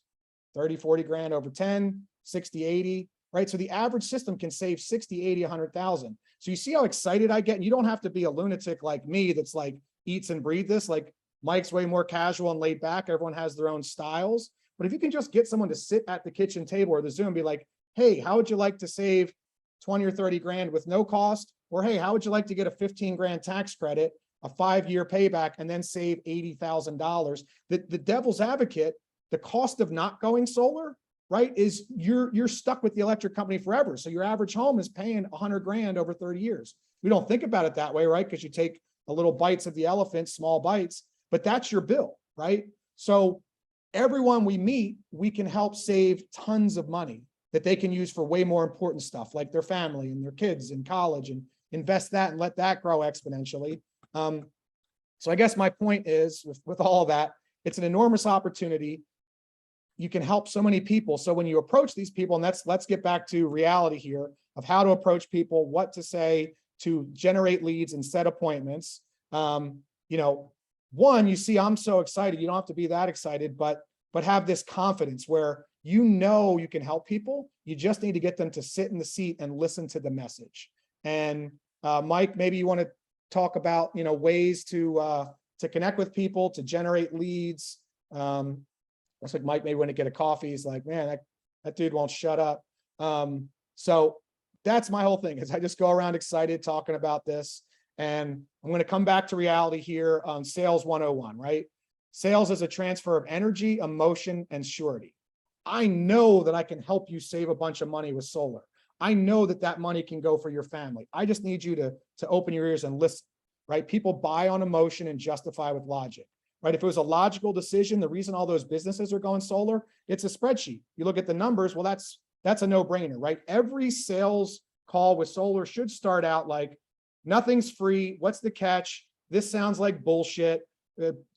30, 40 grand over 10, 60, 80, right? So the average system can save 60, 80, 100,000. So you see how excited I get? And you don't have to be a lunatic like me that's like eats and breathes this. Like Mike's way more casual and laid back. Everyone has their own styles. But if you can just get someone to sit at the kitchen table or the Zoom, be like, hey, how would you like to save 20 or 30 grand with no cost? Or hey, how would you like to get a 15 grand tax credit, a 5-year payback, and then save $80,000? The devil's advocate, the cost of not going solar, right, is you're stuck with the electric company forever. So your average home is paying 100 grand over 30 years. We don't think about it that way, right? Because you take a little bites of the elephant, small bites, but that's your bill, right? So everyone we meet, we can help save tons of money that they can use for way more important stuff, like their family and their kids in college, and invest that and let that grow exponentially. So I guess my point is, with all of that, it's an enormous opportunity. You can help so many people. So when you approach these people, and let's get back to reality here of how to approach people, what to say to generate leads and set appointments. One, you see, I'm so excited. You don't have to be that excited, but have this confidence where you can help people. You just need to get them to sit in the seat and listen to the message. And Mike, maybe you want to talk about ways to connect with people, to generate leads. Looks like Mike may want to get a coffee. He's like, man, that dude won't shut up. So that's my whole thing, is I just go around excited talking about this. And I'm going to come back to reality here on Sales 101, right? Sales is a transfer of energy, emotion, and surety. I know that I can help you save a bunch of money with solar. I know that money can go for your family. I just need you to open your ears and listen, right? People buy on emotion and justify with logic. Right? If it was a logical decision, the reason all those businesses are going solar, it's a spreadsheet. You look at the numbers, well, that's a no-brainer, right? Every sales call with solar should start out like, nothing's free. What's the catch? This sounds like bullshit.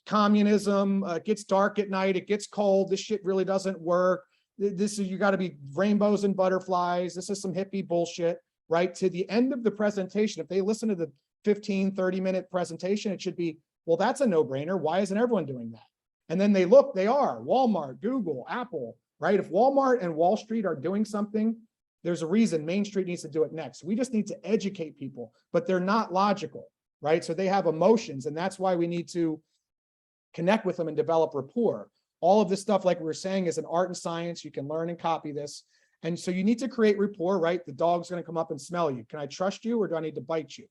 Communism, it gets dark at night. It gets cold. This shit really doesn't work. You got to be rainbows and butterflies. This is some hippie bullshit, right? To the end of the presentation, if they listen to the 15, 30-minute presentation, it should be, well, that's a no-brainer. Why isn't everyone doing that? And then they are Walmart, Google, Apple, right? If Walmart and Wall Street are doing something, there's a reason Main Street needs to do it next. We just need to educate people, but they're not logical, right? So they have emotions, and that's why we need to connect with them and develop rapport. All of this stuff, like we were saying, is an art and science. You can learn and copy this. And so you need to create rapport, right? The dog's going to come up and smell you. Can I trust you, or do I need to bite you?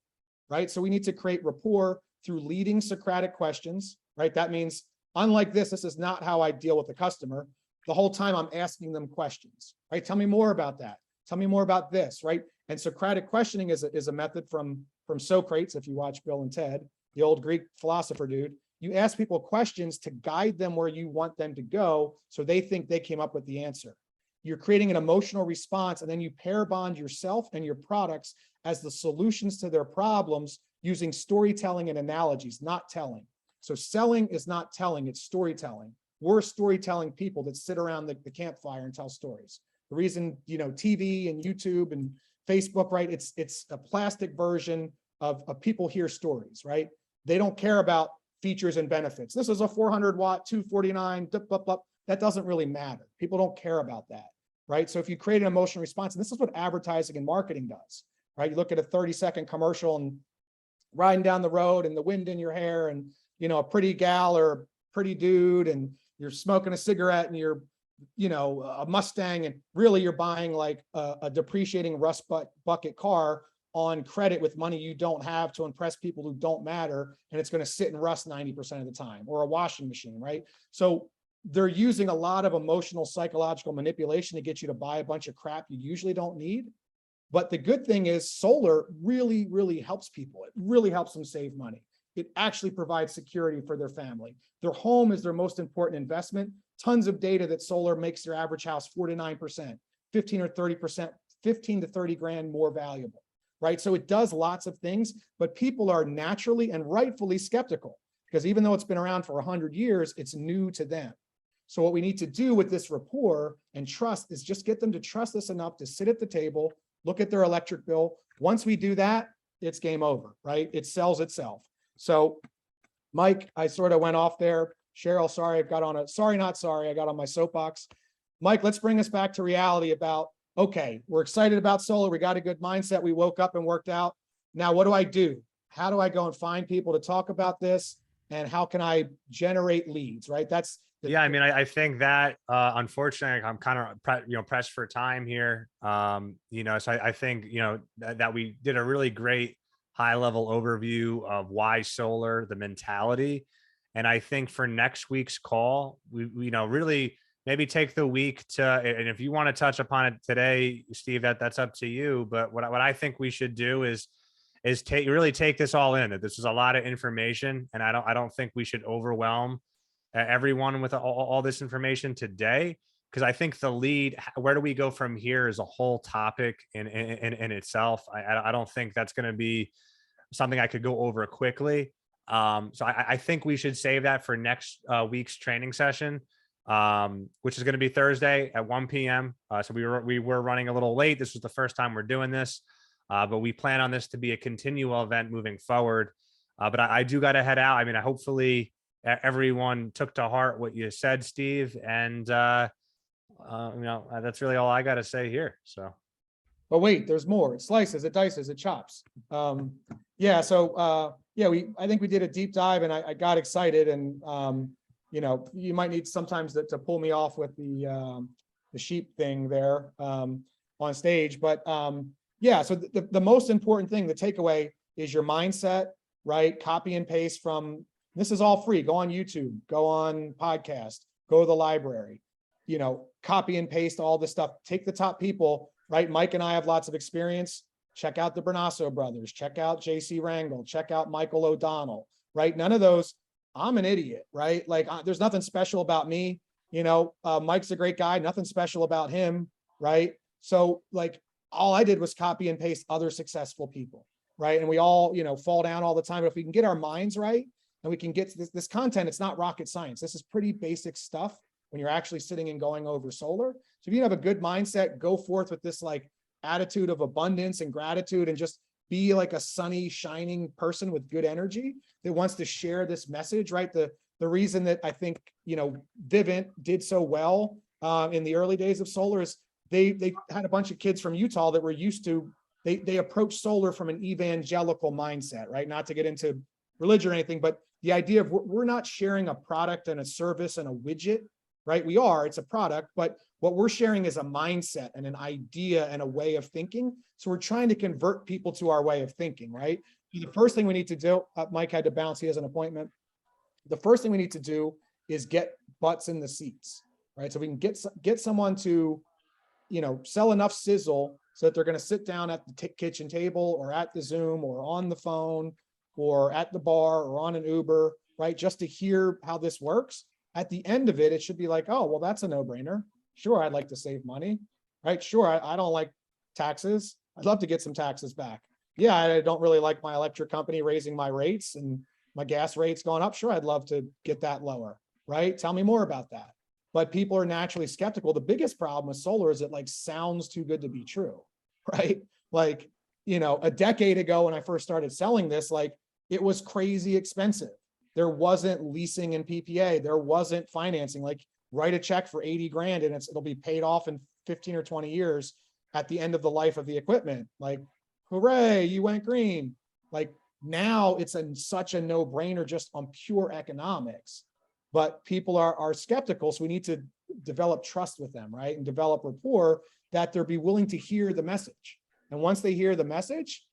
Right? So we need to create rapport through leading Socratic questions, right? That means, unlike this is not how I deal with the customer. The whole time I'm asking them questions, right? Tell me more about that. Tell me more about this, right? And Socratic questioning is a method from Socrates, if you watch Bill and Ted, the old Greek philosopher dude. you ask people questions to guide them where you want them to go, so they think they came up with the answer. You're creating an emotional response, and then you pair bond yourself and your products as the solutions to their problems using storytelling and analogies, not telling. So selling is not telling, it's storytelling. We're storytelling people that sit around the campfire and tell stories. The reason, TV and YouTube and Facebook, right? It's a plastic version of people hear stories, right? They don't care about features and benefits. This is a 400 watt, 249, that doesn't really matter. People don't care about that, right? So if you create an emotional response, and this is what advertising and marketing does, right? You look at a 30-second commercial and riding down the road and the wind in your hair and, a pretty gal or pretty dude, and you're smoking a cigarette and you're, a Mustang, and really you're buying like a depreciating rust bucket car on credit with money you don't have to impress people who don't matter, and it's going to sit and rust 90% of the time, or a washing machine, right? So they're using a lot of emotional, psychological manipulation to get you to buy a bunch of crap you usually don't need. But the good thing is solar really, really helps people. It really helps them save money. It actually provides security for their family. Their home is their most important investment. Tons of data that solar makes their average house 49%, 15 or 30%, 15 to 30 grand more valuable, right? So it does lots of things, but people are naturally and rightfully skeptical, because even though it's been around for 100 years, it's new to them. So what we need to do with this rapport and trust is just get them to trust us enough to sit at the table, look at their electric bill. Once we do that, it's game over, right? It sells itself. So Mike, I sort of went off there. Cheryl, sorry, I got on my soapbox. Mike, let's bring us back to reality about, okay, we're excited about solar. We got a good mindset. We woke up and worked out. Now, what do I do? How do I go and find people to talk about this? And how can I generate leads, right? That's yeah, I mean, I think that unfortunately, I'm kind of pressed for time here. So I think that we did a really great high level overview of why solar, the mentality, and I think for next week's call, we really maybe take the week to, and if you want to touch upon it today, Steve, that's up to you. But what I think we should do is take this all in. That this is a lot of information, and I don't think we should overwhelm everyone with all this information today, because I think the lead, where do we go from here, is a whole topic in itself. I don't think that's going to be something I could go over quickly. So I think we should save that for next week's training session, which is going to be Thursday at 1 p.m. So we were running a little late. This was the first time we're doing this, but we plan on this to be a continual event moving forward. But I do got to head out. I mean, hopefully everyone took to heart what you said, Steve, and that's really all I got to say here. So, but wait, there's more. It slices, it dices, it chops. I think we did a deep dive, and I got excited, and you might need sometimes to pull me off with the sheep thing there on stage, but so the most important thing, the takeaway, is your mindset, right? Copy and paste from. This is all free. Go on YouTube, go on podcast, go to the library, copy and paste all this stuff. Take the top people, right? Mike and I have lots of experience. Check out the Bernasso brothers, check out JC Rangel, check out Michael O'Donnell, right? None of those, I'm an idiot, right? Like there's nothing special about me. Mike's a great guy, nothing special about him, right? So like all I did was copy and paste other successful people, right? And we all, fall down all the time. But if we can get our minds right, and we can get this content, it's not rocket science. This is pretty basic stuff when you're actually sitting and going over solar. So if you have a good mindset, go forth with this like attitude of abundance and gratitude, and just be like a sunny, shining person with good energy that wants to share this message, right? The reason that I think, Vivint did so well in the early days of solar is they had a bunch of kids from Utah that were used to, they approached solar from an evangelical mindset, right? Not to get into religion or anything, but the idea of we're not sharing a product and a service and a widget, right? It's a product, but what we're sharing is a mindset and an idea and a way of thinking. So we're trying to convert people to our way of thinking, right? The first thing we need to do, Mike had to bounce, he has an appointment. The first thing we need to do is get butts in the seats, right? So we can get someone to, sell enough sizzle so that they're going to sit down at the kitchen table or at the Zoom or on the phone or at the bar or on an Uber right? Just to hear how this works. At the end of it, it should be like, oh, well, that's a no-brainer. Sure, I'd like to save money, right? Sure, I don't like taxes. I'd love to get some taxes back. Yeah, I don't really like my electric company raising my rates and my gas rates going up. Sure, I'd love to get that lower, right? Tell me more about that. But people are naturally skeptical. The biggest problem with solar is it like sounds too good to be true, right? Like, you know, a decade ago when I first started selling this, like it was crazy expensive. There wasn't leasing and PPA. There wasn't financing. Like write a check for 80 grand and it'll be paid off in 15 or 20 years at the end of the life of the equipment. Like, hooray, you went green. Like now it's such a no-brainer just on pure economics, but people are skeptical. So we need to develop trust with them, right? And develop rapport that they'll be willing to hear the message. And once they hear the message,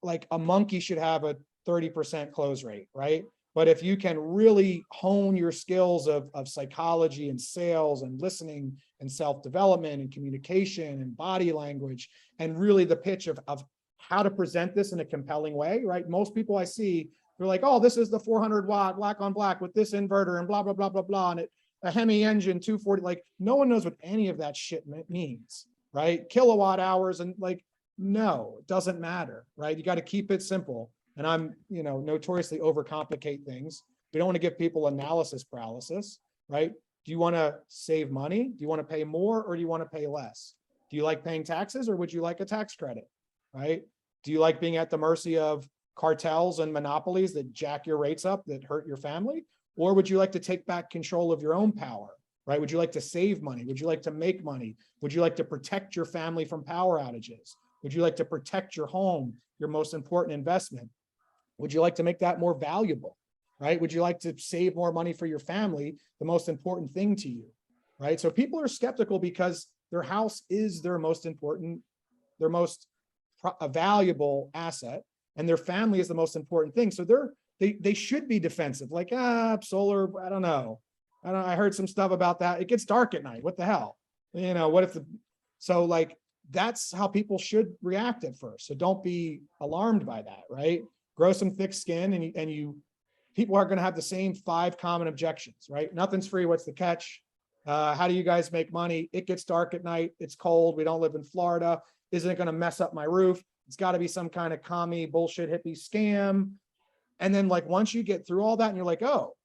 like a monkey should have a 30% close rate, right? But if you can really hone your skills of psychology and sales and listening and self-development and communication and body language, and really the pitch of how to present this in a compelling way, right? Most people I see, they're like, oh, this is the 400 watt black on black with this inverter and blah, blah, blah, blah, blah. And a Hemi engine 240, like no one knows what any of that shit means, right? Kilowatt hours and like, no, it doesn't matter, right? You got to keep it simple. And I'm, you know, notoriously overcomplicate things. We don't want to give people analysis paralysis, right? Do you want to save money? Do you want to pay more or do you want to pay less? Do you like paying taxes or would you like a tax credit, right? Do you like being at the mercy of cartels and monopolies that jack your rates up, that hurt your family? Or would you like to take back control of your own power, right? Would you like to save money? Would you like to make money? Would you like to protect your family from power outages? Would you like to protect your home, your most important investment? Would you like to make that more valuable, right? Would you like to save more money for your family, the most important thing to you, right? So people are skeptical because their house is their most important, their most valuable asset, and their family is the most important thing. So they should be defensive, like, solar, I don't know. I heard some stuff about that. It gets dark at night. What the hell? You know, what if so like, that's how people should react at first. So don't be alarmed by that, right? Grow some thick skin and people are going to have the same 5 common objections, right? Nothing's free. What's the catch? How do you guys make money? It gets dark at night. It's cold. We don't live in Florida. Isn't it going to mess up my roof? It's got to be some kind of commie bullshit hippie scam. And then like, once you get through all that and you're like, oh,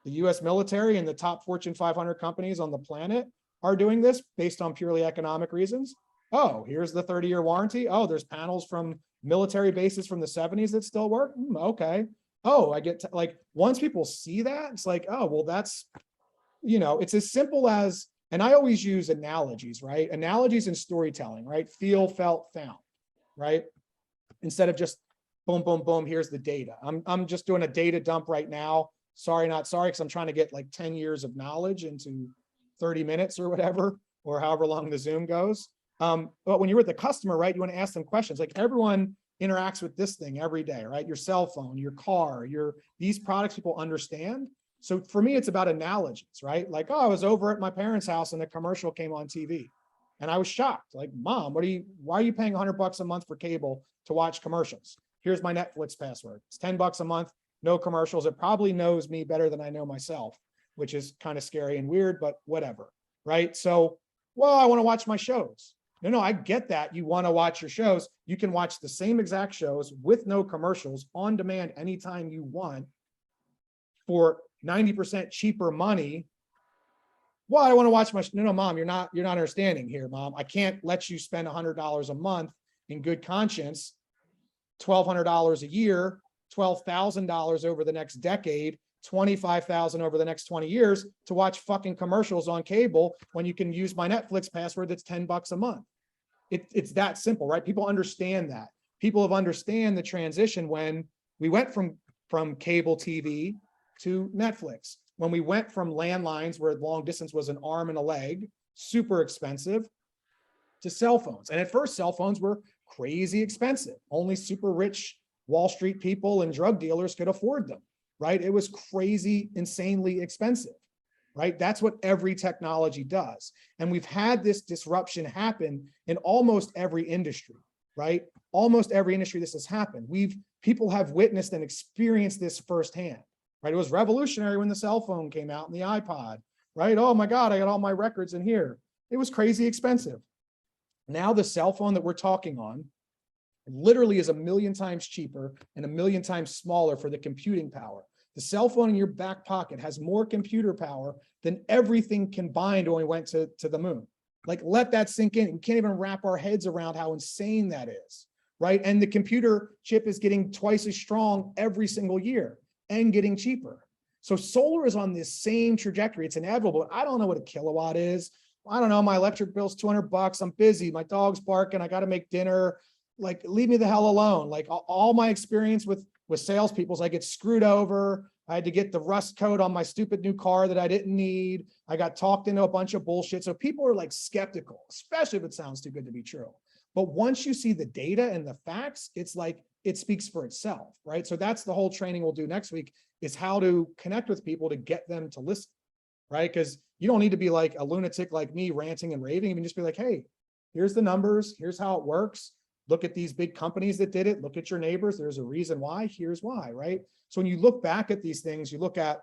the US military and the top Fortune 500 companies on the planet are doing this based on purely economic reasons. Oh, here's the 30-year warranty. Oh, there's panels from military bases from the 70s that still work. Okay. Oh, I get to, like, once people see that, it's like, oh, well, that's, you know, it's as simple as, and I always use analogies, right? Analogies and storytelling, right? Feel, felt, found, right? Instead of just boom, boom, boom, here's the data. I'm just doing a data dump right now. Sorry, not sorry, because I'm trying to get like 10 years of knowledge into 30 minutes or whatever, or however long the Zoom goes. But when you're with the customer, right, you want to ask them questions. Like everyone interacts with this thing every day, right? Your cell phone, your car, these products people understand. So for me, it's about analogies, right? Like, oh, I was over at my parents' house and a commercial came on TV. And I was shocked. Like, Mom, why are you paying $100 a month for cable to watch commercials? Here's my Netflix password. It's $10 a month, no commercials. It probably knows me better than I know myself, which is kind of scary and weird, but whatever, right? So, well, I want to watch my shows. No, I get that. You want to watch your shows. You can watch the same exact shows with no commercials on demand anytime you want for 90% cheaper money. Well, I want to watch my, no, Mom, you're not understanding here, Mom. I can't let you spend $100 a month in good conscience, $1,200 a year, $12,000 over the next decade, $25,000 over the next 20 years to watch fucking commercials on cable when you can use my Netflix password that's $10 a month. It's that simple, right? People understand that. People have understand the transition when we went from cable TV to Netflix, when we went from landlines where long distance was an arm and a leg, super expensive, to cell phones. And at first, cell phones were crazy expensive. Only super rich Wall Street people and drug dealers could afford them, right? It was crazy, insanely expensive, right? That's what every technology does. And we've had this disruption happen in almost every industry, right? Almost every industry this has happened. People have witnessed and experienced this firsthand, right? It was revolutionary when the cell phone came out and the iPod, right? Oh my God, I got all my records in here. It was crazy expensive. Now the cell phone that we're talking on literally is 1,000,000 times cheaper and 1,000,000 times smaller for the computing power. The cell phone in your back pocket has more computer power than everything combined when we went to the moon. Like, let that sink in. We can't even wrap our heads around how insane that is, right? And the computer chip is getting twice as strong every single year and getting cheaper. So solar is on this same trajectory. It's inevitable. I don't know what a kilowatt is. I don't know. My electric bill's $200. I'm busy. My dog's barking. I got to make dinner. Like, leave me the hell alone. Like, all my experience with salespeople is I get screwed over. I had to get the rust coat on my stupid new car that I didn't need. I got talked into a bunch of bullshit. So people are like skeptical, especially if it sounds too good to be true. But once you see the data and the facts, it's like, it speaks for itself, right? So that's the whole training we'll do next week, is how to connect with people to get them to listen, right? Because you don't need to be like a lunatic like me ranting and raving. You can just be like, hey, here's the numbers. Here's how it works. Look at these big companies that did it. Look at your neighbors. There's a reason why. Here's why, right? So when you look back at these things, you look at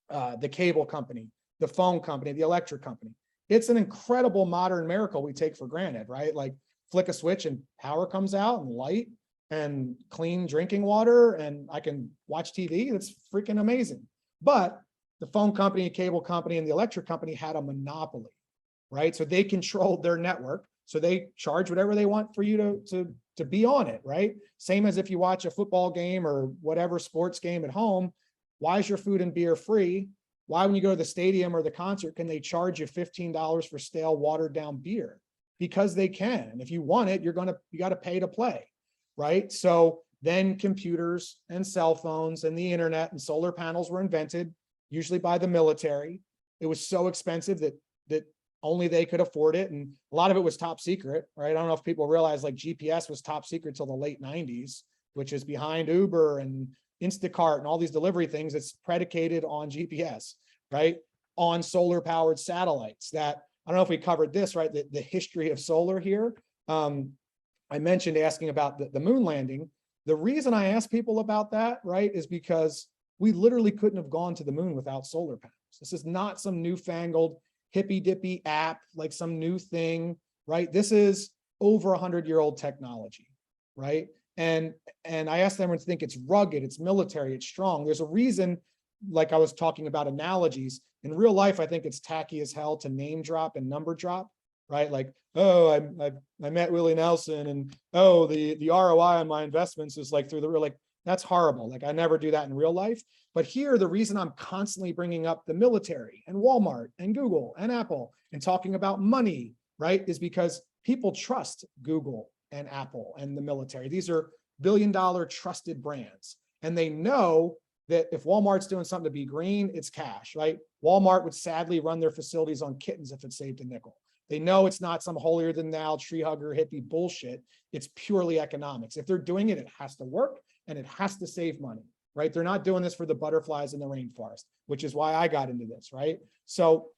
the cable company, the phone company, the electric company. It's an incredible modern miracle we take for granted, right? Like, flick a switch and power comes out and light and clean drinking water, and I can watch TV. That's freaking amazing. But the phone company, cable company, and the electric company had a monopoly, right? So they controlled their network. So they charge whatever they want for you to be on it, right? Same as if you watch a football game or whatever sports game at home. Why is your food and beer free? Why, when you go to the stadium or the concert, can they charge you $15 for stale, watered down beer? Because they can. And if you want it, you got to pay to play, right? So then computers and cell phones and the internet and solar panels were invented, usually by the military. It was so expensive that only they could afford it. And a lot of it was top secret, right? I don't know if people realize, like, GPS was top secret till the late 90s, which is behind Uber and Instacart and all these delivery things. It's predicated on GPS, right? On solar powered satellites. That, I don't know if we covered this, right? The history of solar here. I mentioned asking about the moon landing. The reason I ask people about that, right, is because we literally couldn't have gone to the moon without solar panels. This is not some newfangled hippy dippy app, like some new thing, right? This is over 100-year-old technology, right? And I asked them to think it's rugged, it's military, it's strong. There's a reason, like I was talking about analogies. In real life, I think it's tacky as hell to name drop and number drop, right? Like, oh, I met Willie Nelson, and oh, the ROI on my investments is like through the real, like, that's horrible. Like, I never do that in real life. But here, the reason I'm constantly bringing up the military and Walmart and Google and Apple and talking about money, right, is because people trust Google and Apple and the military. These are billion-dollar trusted brands. And they know that if Walmart's doing something to be green, it's cash, right? Walmart would sadly run their facilities on kittens if it saved a nickel. They know it's not some holier than thou tree hugger hippie bullshit. It's purely economics. If they're doing it, it has to work and it has to save money, right? They're not doing this for the butterflies in the rainforest, which is why I got into this, right? So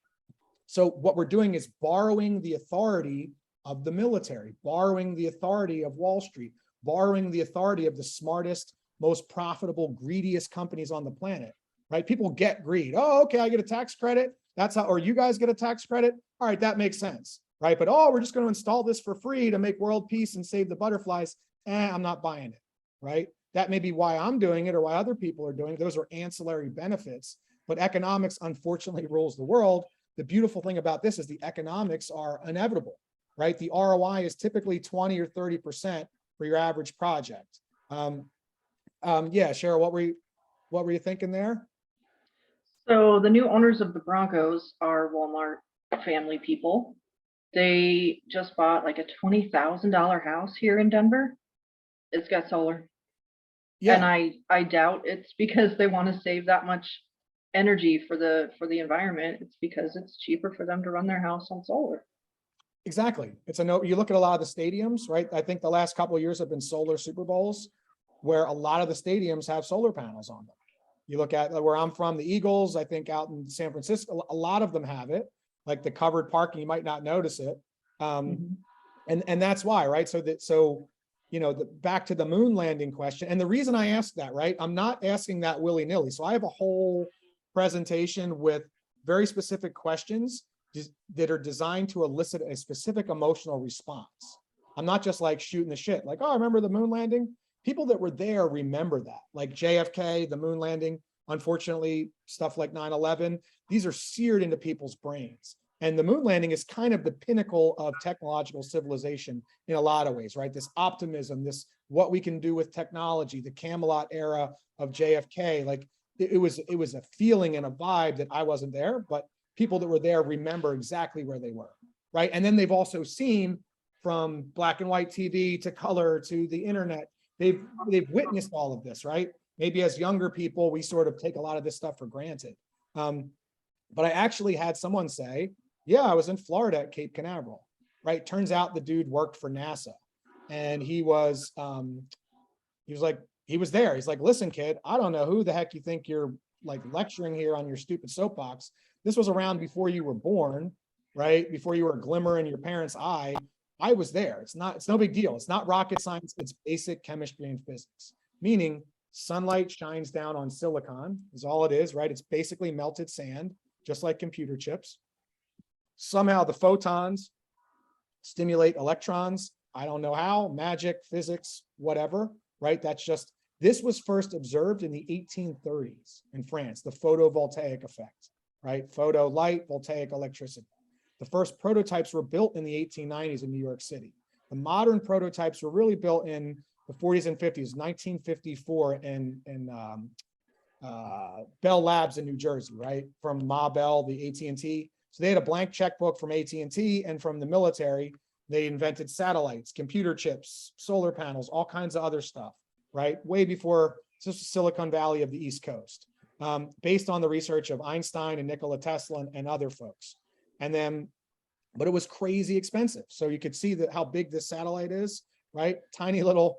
what we're doing is borrowing the authority of the military, borrowing the authority of Wall Street, borrowing the authority of the smartest, most profitable, greediest companies on the planet, right? People get greed. Oh, okay, I get a tax credit. That's how, or you guys get a tax credit. All right, that makes sense, right? But, oh, we're just going to install this for free to make world peace and save the butterflies. I'm not buying it, right? That may be why I'm doing it or why other people are doing it. Those are ancillary benefits, but economics unfortunately rules the world. The beautiful thing about this is the economics are inevitable, right? The ROI is typically 20 or 30% for your average project. Yeah, Cheryl, what were you thinking there? So the new owners of the Broncos are Walmart family people. They just bought like a $20,000 house here in Denver. It's got solar. And Yeah, I doubt it's because they want to save that much energy for the environment. It's because it's cheaper for them to run their house on solar. exactly. It's a no. You look at a lot of the stadiums, right? I think the last couple of years have been solar Super Bowls, where a lot of the stadiums have solar panels on them. You look at where I'm from, the Eagles, I think out in San Francisco, a lot of them have it, like the covered parking, you might not notice it. And that's why, right? So back to the moon landing question. And the reason I asked that, right, I'm not asking that willy-nilly. So I have a whole presentation with very specific questions that are designed to elicit a specific emotional response. I'm not just like shooting the shit, like, oh, I remember the moon landing. People that were there remember that, like JFK, the moon landing, unfortunately, stuff like 9/11, these are seared into people's brains. And the moon landing is kind of the pinnacle of technological civilization in a lot of ways, right? This optimism, this what we can do with technology, the Camelot era of JFK, like it was a feeling and a vibe that I wasn't there, but people that were there remember exactly where they were, right? And then they've also seen from black and white TV to color to the internet, they've witnessed all of this, right? Maybe as younger people, we sort of take a lot of this stuff for granted. But I actually had someone say, yeah, I was in Florida at Cape Canaveral, right? Turns out the dude worked for NASA, and he was like, he was there. He's like, listen, kid, I don't know who the heck you think you're like lecturing here on your stupid soapbox. This was around before you were born, right? Before you were a glimmer in your parents' eye. I was there. It's no big deal. It's not rocket science. It's basic chemistry and physics, meaning sunlight shines down on silicon is all it is, right? It's basically melted sand, just like computer chips. Somehow the photons stimulate electrons. I don't know how, magic, physics, whatever, right? This was first observed in the 1830s in France, the photovoltaic effect, right? Photo light, voltaic electricity. The first prototypes were built in the 1890s in New York City. The modern prototypes were really built in the 40s and 50s, 1954 in Bell Labs in New Jersey, right? From Ma Bell, the AT&T. So they had a blank checkbook from AT&T, and from the military, they invented satellites, computer chips, solar panels, all kinds of other stuff, right? Way before Silicon Valley of the East Coast, based on the research of Einstein and Nikola Tesla and other folks. And then, but it was crazy expensive. So you could see how big this satellite is, right? Tiny little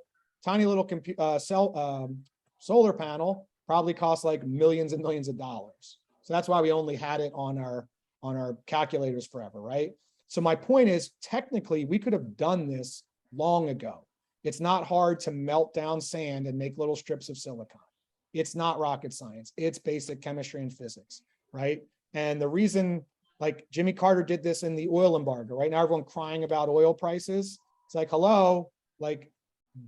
solar panel probably costs like millions and millions of dollars. So that's why we only had it on our calculators forever, right? So my point is, technically, we could have done this long ago. It's not hard to melt down sand and make little strips of silicon. It's not rocket science. It's basic chemistry and physics, right? And the reason, like Jimmy Carter did this in the oil embargo, right? Now everyone crying about oil prices. It's like, hello, like,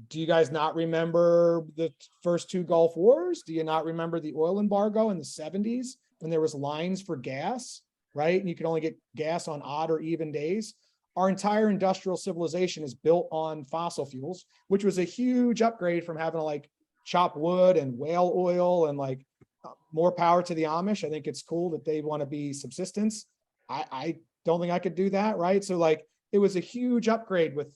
do you guys not remember the first two Gulf Wars? Do you not remember the oil embargo in the 70s when there was lines for gas, right? And you could only get gas on odd or even days. Our entire industrial civilization is built on fossil fuels, which was a huge upgrade from having to like chop wood and whale oil, and like more power to the Amish. I think it's cool that they want to be subsistence. I don't think I could do that, right? So like it was a huge upgrade with,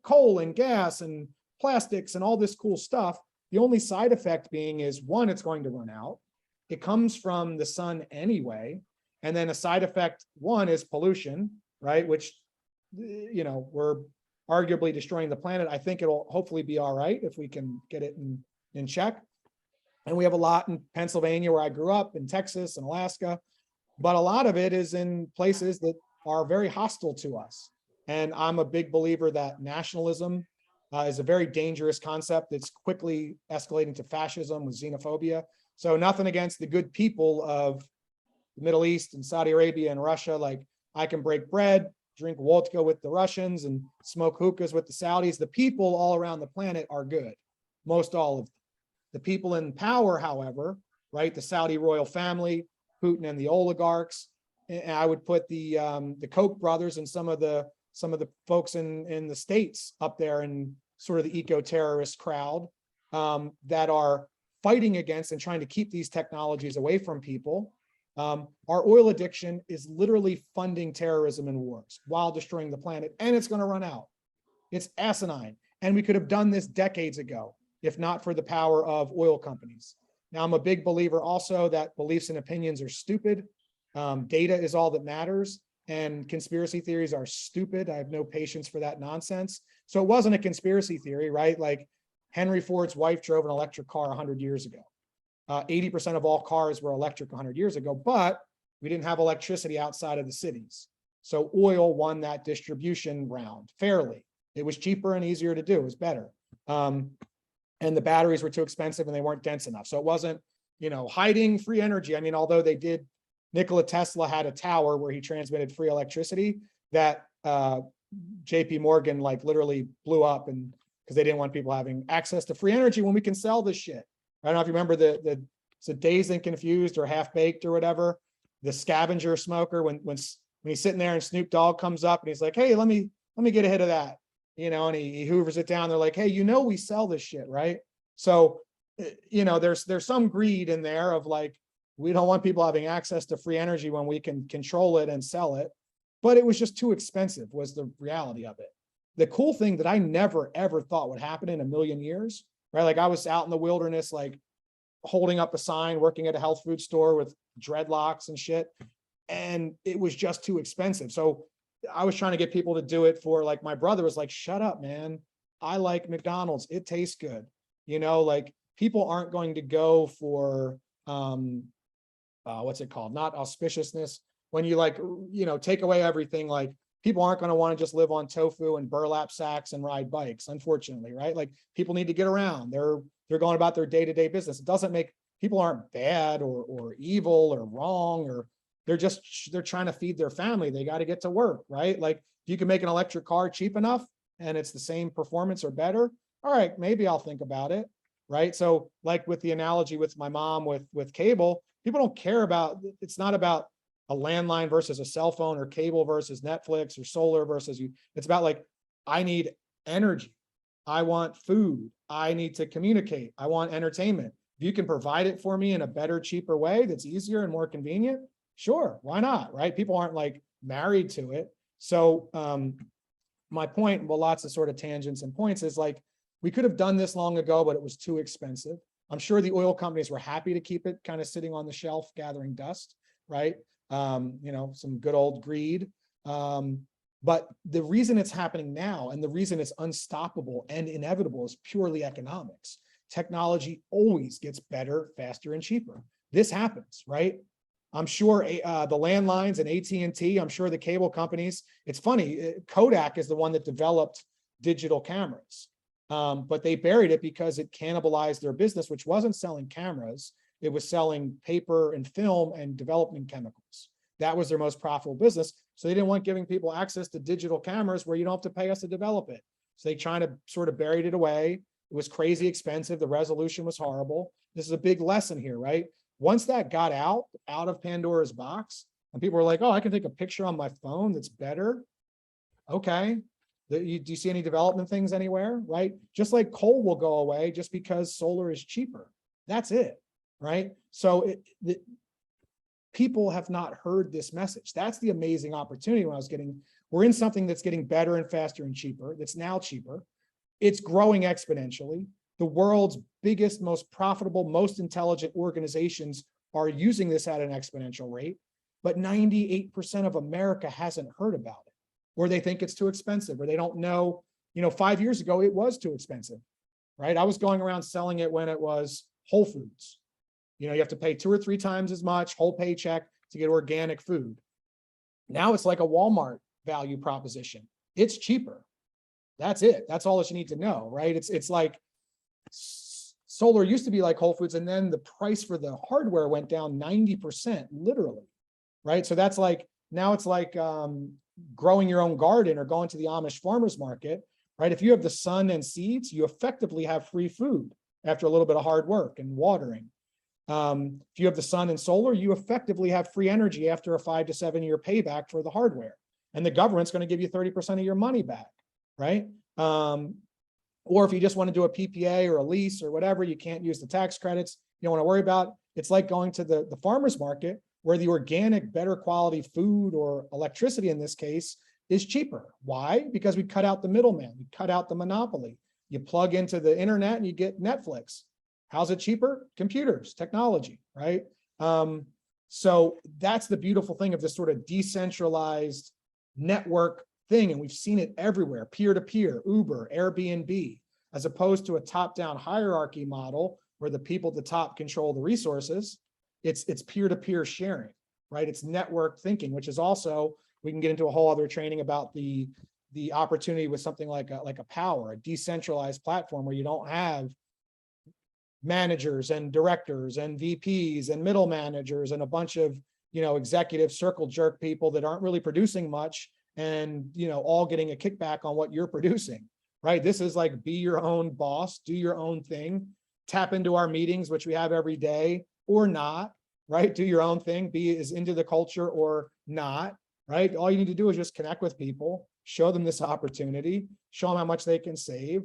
coal and gas and plastics and all this cool stuff. The only side effect being is, one, it's going to run out. It comes from the sun anyway. And then a side effect, one, is pollution, right? Which, we're arguably destroying the planet. I think it'll hopefully be all right if we can get it in check. And we have a lot in Pennsylvania, where I grew up, in Texas and Alaska, but a lot of it is in places that are very hostile to us. And I'm a big believer that nationalism is a very dangerous concept that's quickly escalating to fascism with xenophobia. So nothing against the good people of the Middle East and Saudi Arabia and Russia. Like, I can break bread, drink vodka with the Russians, and smoke hookahs with the Saudis. The people all around the planet are good, most all of them. The people in power, however, right, the Saudi royal family, Putin and the oligarchs, and I would put the Koch brothers and some of the folks in the States up there in sort of the eco-terrorist crowd that are fighting against and trying to keep these technologies away from people. Our oil addiction is literally funding terrorism and wars while destroying the planet, and it's going to run out. It's asinine. And we could have done this decades ago, if not for the power of oil companies. Now, I'm a big believer also that beliefs and opinions are stupid. Data is all that matters, and conspiracy theories are stupid. I have no patience for that nonsense. So it wasn't a conspiracy theory, right? Like, Henry Ford's wife drove an electric car 100 years ago. 80% of all cars were electric 100 years ago, but we didn't have electricity outside of the cities. So oil won that distribution round fairly. It was cheaper and easier to do. It was better. And the batteries were too expensive and they weren't dense enough. So it wasn't, hiding free energy. I mean, although Nikola Tesla had a tower where he transmitted free electricity that JP Morgan like literally blew up, and because they didn't want people having access to free energy when we can sell this shit. I don't know if you remember the Dazed and Confused or Half Baked or whatever, the scavenger smoker, when he's sitting there and Snoop Dogg comes up and he's like, hey, let me get a hit of that, and he hoovers it down. They're like, hey, we sell this shit, right? So, there's some greed in there of like, we don't want people having access to free energy when we can control it and sell it. But it was just too expensive was the reality of it. The cool thing that I never, ever thought would happen in a million years, right? Like I was out in the wilderness, like holding up a sign, working at a health food store with dreadlocks and shit. And it was just too expensive. So I was trying to get people to do it for, like, my brother was like, shut up, man. I like McDonald's. It tastes good. Like people aren't going to go for, what's it called? Not auspiciousness. When you take away everything, like people aren't going to want to just live on tofu and burlap sacks and ride bikes, unfortunately, right? Like people need to get around. They're going about their day-to-day business. It doesn't make people aren't bad or evil or wrong, or they're trying to feed their family. They got to get to work, right? Like if you can make an electric car cheap enough and it's the same performance or better, all right, maybe I'll think about it, right? So like with the analogy with my mom with cable, people don't care about, it's not about a landline versus a cell phone or cable versus Netflix or solar versus you. It's about like, I need energy. I want food. I need to communicate. I want entertainment. If you can provide it for me in a better, cheaper way that's easier and more convenient, sure, why not, right? People aren't like married to it. So my point, well, lots of sort of tangents and points is like, we could have done this long ago, but it was too expensive. I'm sure the oil companies were happy to keep it kind of sitting on the shelf, gathering dust, right? Some good old greed. But the reason it's happening now and the reason it's unstoppable and inevitable is purely economics. Technology always gets better, faster, and cheaper. This happens, right? I'm sure the landlines and AT&T, I'm sure the cable companies, it's funny, Kodak is the one that developed digital cameras. But they buried it because it cannibalized their business, which wasn't selling cameras. It was selling paper and film and development chemicals. That was their most profitable business. So they didn't want giving people access to digital cameras where you don't have to pay us to develop it. So they kind of sort of buried it away. It was crazy expensive. The resolution was horrible. This is a big lesson here, right? Once that got out of Pandora's box, and people were like, oh, I can take a picture on my phone that's better. Okay. Do you see any development things anywhere, right? Just like coal will go away just because solar is cheaper. That's it, right? So people have not heard this message. That's the amazing opportunity we're in something that's getting better and faster and cheaper, that's now cheaper. It's growing exponentially. The world's biggest, most profitable, most intelligent organizations are using this at an exponential rate, but 98% of America hasn't heard about it, or they think it's too expensive, or they don't know, 5 years ago, it was too expensive, right? I was going around selling it when it was Whole Foods. You have to pay 2 or 3 times as much whole paycheck to get organic food. Now it's like a Walmart value proposition. It's cheaper. That's it. That's all that you need to know, right? It's like solar used to be like Whole Foods, and then the price for the hardware went down 90%, literally, right? So that's like, now it's like growing your own garden or going to the Amish farmers market, right? If you have the sun and seeds, you effectively have free food after a little bit of hard work and watering. If you have the sun and solar, you effectively have free energy after a 5 to 7 year payback for the hardware. And the government's going to give you 30% of your money back, right? Or if you just want to do a PPA or a lease or whatever, you can't use the tax credits. You don't want to worry about. It's like going to the farmer's market where the organic, better quality food or electricity in this case is cheaper. Why? Because we cut out the middleman. We cut out the monopoly. You plug into the internet and you get Netflix. How's it cheaper? Computers, technology, right? So that's the beautiful thing of this sort of decentralized network thing. And we've seen it everywhere, peer-to-peer, Uber, Airbnb, as opposed to a top-down hierarchy model where the people at the top control the resources. It's peer-to-peer sharing, right? It's network thinking, which is also, we can get into a whole other training about the the opportunity with something like a Power, a decentralized platform where you don't have managers and directors and VPs and middle managers and a bunch of, executive circle jerk people that aren't really producing much and, all getting a kickback on what you're producing, right? This is like, be your own boss, do your own thing, tap into our meetings, which we have every day or not, right? Do your own thing, be as into the culture or not, right? All you need to do is just connect with people, show them this opportunity, show them how much they can save,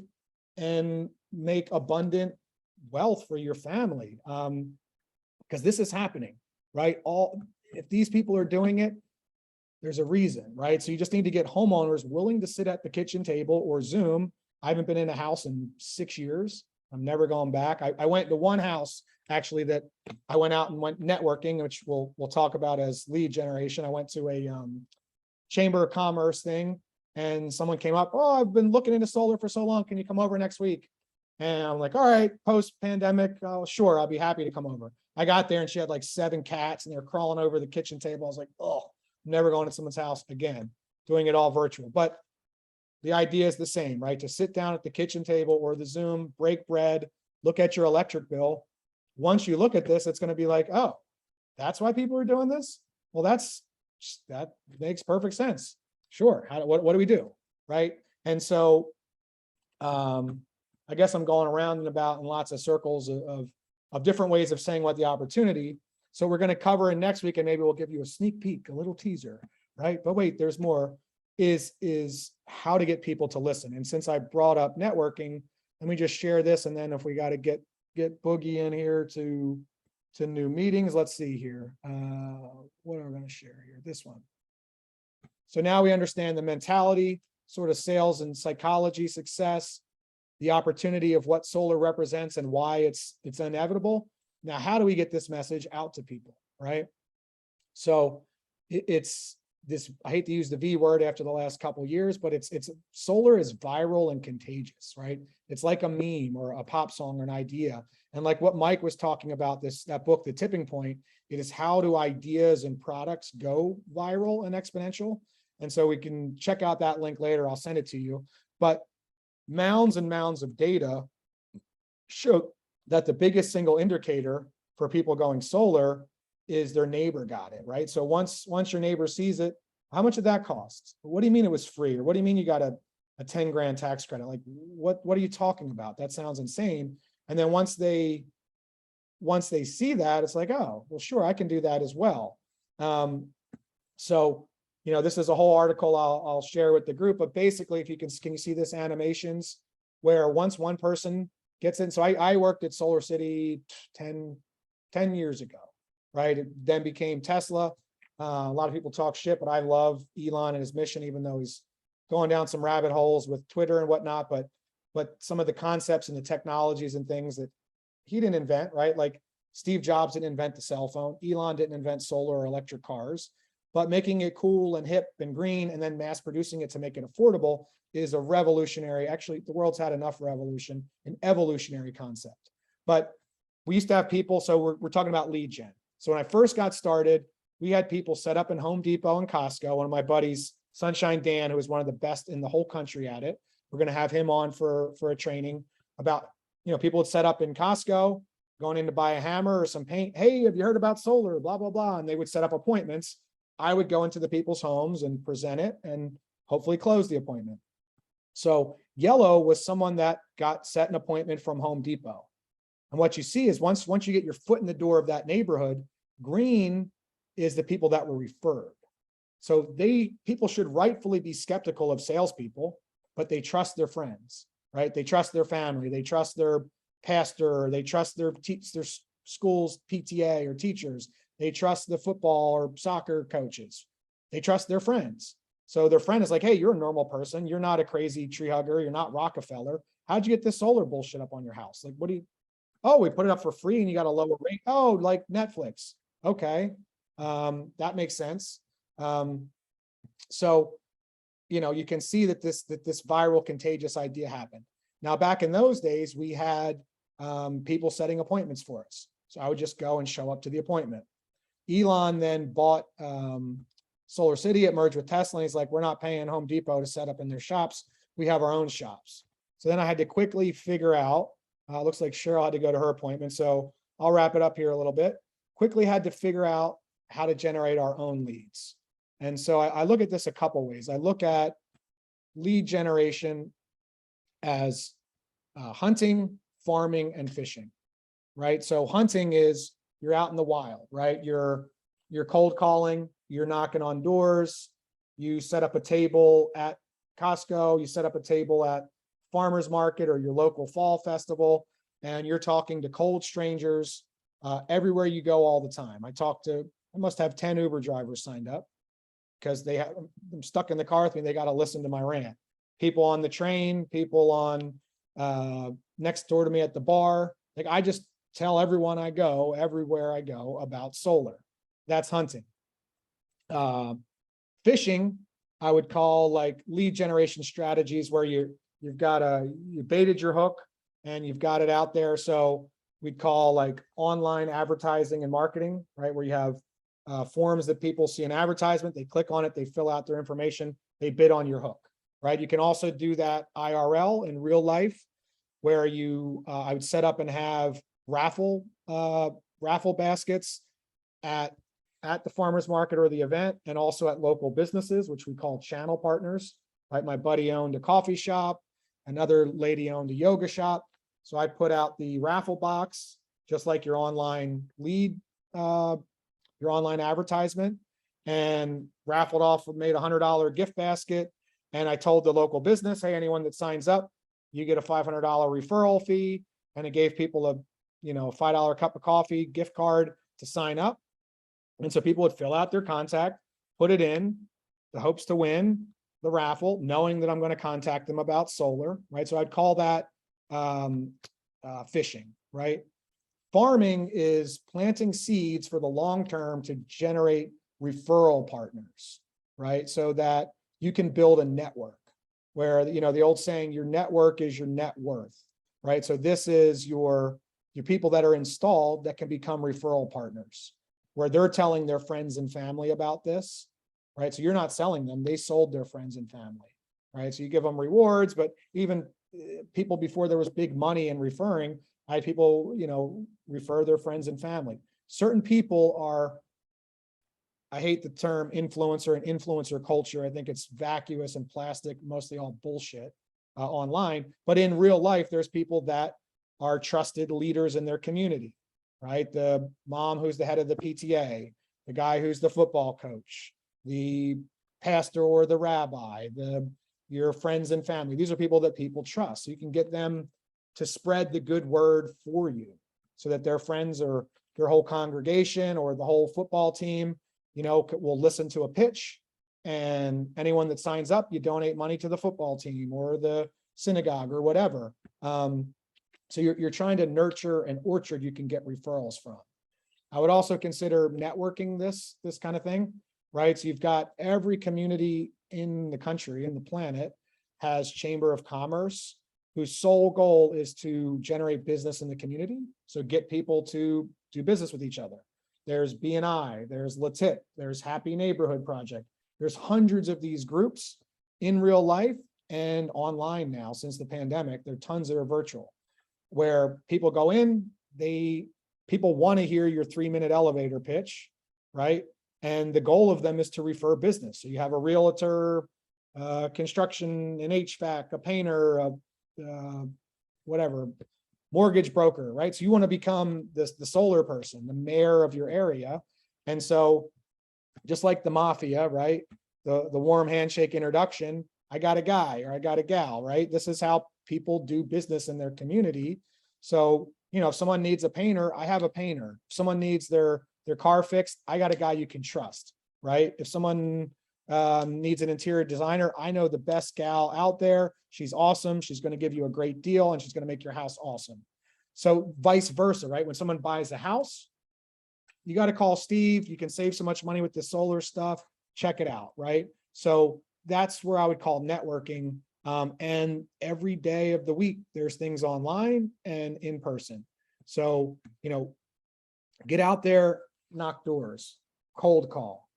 and make abundant wealth for your family. Because this is happening, right? If these people are doing it, there's a reason, right? So you just need to get homeowners willing to sit at the kitchen table or Zoom. I haven't been in a house in 6 years. I'm never going back. I went to one house actually that I went out and went networking, which we'll talk about as lead generation. I went to a Chamber of Commerce thing, and someone came up, oh, I've been looking into solar for so long. Can you come over next week? And I'm like, all right, post-pandemic, oh, sure, I'll be happy to come over. I got there and she had like 7 cats and they're crawling over the kitchen table. I was like, oh, never going to someone's house again, doing it all virtual. But the idea is the same, right? To sit down at the kitchen table or the Zoom, break bread, look at your electric bill. Once you look at this, it's going to be like, oh, that's why people are doing this? Well, that makes perfect sense. Sure. What do we do? Right. And so I guess I'm going around and about in lots of circles of different ways of saying what the opportunity. So we're going to cover in next week, and maybe we'll give you a sneak peek, a little teaser, right? But wait, there's more, is how to get people to listen. And since I brought up networking, let me just share this. And then if we got to get Boogie in here to new meetings, let's see here. What am I going to share here? This one. So now we understand the mentality, sort of sales and psychology success, the opportunity of what solar represents and why it's inevitable. Now, how do we get this message out to people, right? So it's this, I hate to use the V word after the last couple of years, but it's solar is viral and contagious, right? It's like a meme or a pop song or an idea. And like what Mike was talking about, that book, The Tipping Point, it is how do ideas and products go viral and exponential. And so we can check out that link later. I'll send it to you. But mounds and mounds of data show that the biggest single indicator for people going solar is their neighbor got it, right? So once your neighbor sees it, how much did that cost? What do you mean it was free? Or what do you mean you got a 10 grand tax credit? Like, what are you talking about? That sounds insane. And then once they see that, it's like, oh, well, sure, I can do that as well. So, this is a whole article I'll share with the group, but basically, if you can you see this animations where once one person gets in, so I worked at Solar City 10 years ago, right? It then became Tesla. A lot of people talk shit, but I love Elon and his mission, even though he's going down some rabbit holes with Twitter and whatnot, but some of the concepts and the technologies and things that he didn't invent, right? Like Steve Jobs didn't invent the cell phone. Elon didn't invent solar or electric cars, but making it cool and hip and green and then mass producing it to make it affordable is a revolutionary, actually the world's had enough revolution, an evolutionary concept. But we used to have people, so we're talking about lead gen. So when I first got started, we had people set up in Home Depot and Costco. One of my buddies, Sunshine Dan, who was one of the best in the whole country at it. We're going to have him on for a training about, people would set up in Costco, going in to buy a hammer or some paint. Hey, have you heard about solar? Blah, blah, blah. And they would set up appointments. I would go into the people's homes and present it and hopefully close the appointment. So yellow was someone that got set an appointment from Home Depot. And what you see is once you get your foot in the door of that neighborhood, green is the people that were referred. So people should rightfully be skeptical of salespeople, but they trust their friends, right? They trust their family, they trust their pastor, they trust their school's PTA or teachers, they trust the football or soccer coaches, they trust their friends. So their friend is like, hey, you're a normal person, you're not a crazy tree hugger, you're not Rockefeller. How'd you get this solar bullshit up on your house? Like, oh, we put it up for free and you got a lower rate. Oh, like Netflix. Okay. That makes sense. So, you can see that this viral contagious idea happened. Now, back in those days, we had people setting appointments for us. So I would just go and show up to the appointment. Elon then bought Solar City, it merged with Tesla. And he's like, we're not paying Home Depot to set up in their shops. We have our own shops. So then I had to quickly figure out, looks like Cheryl had to go to her appointment. So I'll wrap it up here a little bit. Quickly had to figure out how to generate our own leads. And so I look at this a couple ways. I look at lead generation as hunting, farming, and fishing, right? So hunting is you're out in the wild, right? You're cold calling, you're knocking on doors, you set up a table at Costco, you set up a table at farmer's market or your local fall festival, and you're talking to cold strangers everywhere you go all the time. I must have 10 Uber drivers signed up because I'm stuck in the car with me. They got to listen to my rant. People on the train, people on next door to me at the bar. Like I just tell everyone I go, everywhere I go about solar. That's hunting. Fishing, I would call like lead generation strategies where you baited your hook and you've got it out there. So we'd call like online advertising and marketing, right? Where you have forms that people see an advertisement, they click on it, they fill out their information, they bid on your hook, right? You can also do that IRL in real life, where I would set up and have raffle baskets at the farmer's market or the event, and also at local businesses, which we call channel partners, right? My buddy owned a coffee shop, another lady owned a yoga shop. So I put out the raffle box, just like your online lead, your online advertisement, and raffled off, made $100 gift basket. And I told the local business, hey, anyone that signs up, you get a $500 referral fee. And it gave people a $5 cup of coffee gift card to sign up. And so people would fill out their contact, put it in, the hopes to win the raffle, knowing that I'm going to contact them about solar, right? So I'd call that fishing, right? Farming is planting seeds for the long term to generate referral partners, right? So that you can build a network where, the old saying, your network is your net worth, right? So this is your people that are installed that can become referral partners, where they're telling their friends and family about this, right? So you're not selling them, they sold their friends and family, right? So you give them rewards, but even people before there was big money in referring, I had people, refer their friends and family. Certain people are, I hate the term influencer and influencer culture. I think it's vacuous and plastic, mostly all bullshit online. But in real life, there's people that are trusted leaders in their community, right? The mom who's the head of the PTA, the guy who's the football coach, the pastor or the rabbi, your friends and family. These are people that people trust. So you can get them to spread the good word for you so that their friends or their whole congregation or the whole football team, will listen to a pitch, and anyone that signs up, you donate money to the football team or the synagogue or whatever. So you're trying to nurture an orchard you can get referrals from. I would also consider networking this kind of thing, right? So you've got every community in the country, in the planet, has Chamber of Commerce, whose sole goal is to generate business in the community. So get people to do business with each other. There's BNI, there's LaTip, there's Happy Neighborhood Project. There's hundreds of these groups in real life and online now since the pandemic. There are tons that are virtual, where people go in, people want to hear your 3-minute elevator pitch, right? And the goal of them is to refer business. So you have a realtor, construction, an HVAC, a painter, whatever, mortgage broker, right? So you want to become the solar person, the mayor of your area. And so just like the mafia, right? The warm handshake introduction, I got a guy or I got a gal, right? This is how people do business in their community. So, if someone needs a painter, I have a painter. If someone needs their car fixed, I got a guy you can trust, right? If someone needs an interior designer, I know the best gal out there. She's awesome. She's going to give you a great deal and she's going to make your house awesome. So vice versa, right? When someone buys a house, you got to call Steve. You can save so much money with the solar stuff. Check it out, right? So that's where I would call networking. And every day of the week, there's things online and in person. So, get out there, knock doors, cold call,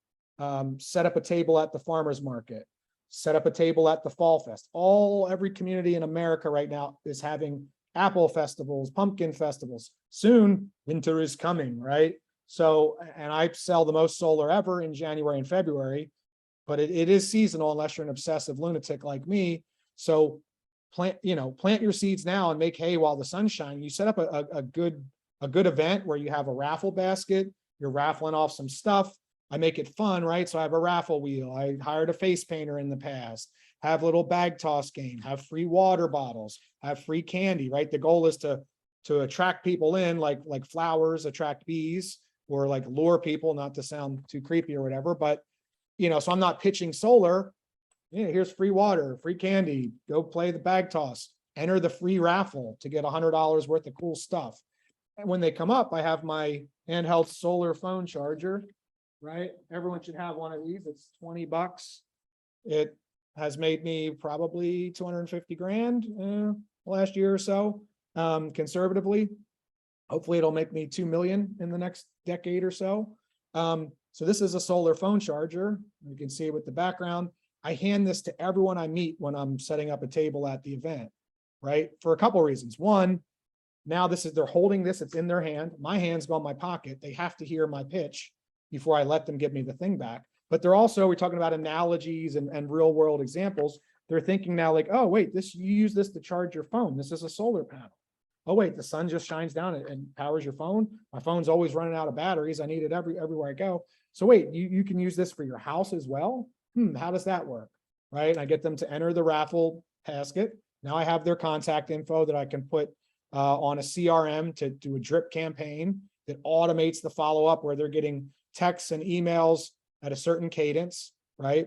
Set up a table at the farmer's market, set up a table at the Fall Fest. Every community in America right now is having apple festivals, pumpkin festivals. Soon, winter is coming, right? So, and I sell the most solar ever in January and February, but it is seasonal unless you're an obsessive lunatic like me. So plant your seeds now and make hay while the sun's shining. You set up a good event where you have a raffle basket, you're raffling off some stuff. I make it fun, right? So I have a raffle wheel. I hired a face painter in the past, have little bag toss game, have free water bottles, have free candy, right? The goal is to attract people in, like flowers attract bees, or like lure people, not to sound too creepy or whatever, but so I'm not pitching solar. Yeah, here's free water, free candy, go play the bag toss, enter the free raffle to get $100 worth of cool stuff. And when they come up, I have my handheld solar phone charger, right? Everyone should have one of these. It's $20. It has made me probably 250 grand last year or so, conservatively. Hopefully it'll make me 2 million in the next decade or so. So this is a solar phone charger. You can see it with the background. I hand this to everyone I meet when I'm setting up a table at the event, right? For a couple of reasons. One, now they're holding this, it's in their hand. My hand's go in my pocket. They have to hear my pitch before I let them give me the thing back. But we're talking about analogies and real world examples. They're thinking now like, oh, wait, you use this to charge your phone. This is a solar panel. Oh, wait, the sun just shines down and powers your phone. My phone's always running out of batteries. I need it everywhere I go. So wait, you can use this for your house as well? How does that work? Right? And I get them to enter the raffle basket. Now I have their contact info that I can put on a CRM to do a drip campaign that automates the follow-up where they're getting texts and emails at a certain cadence, right?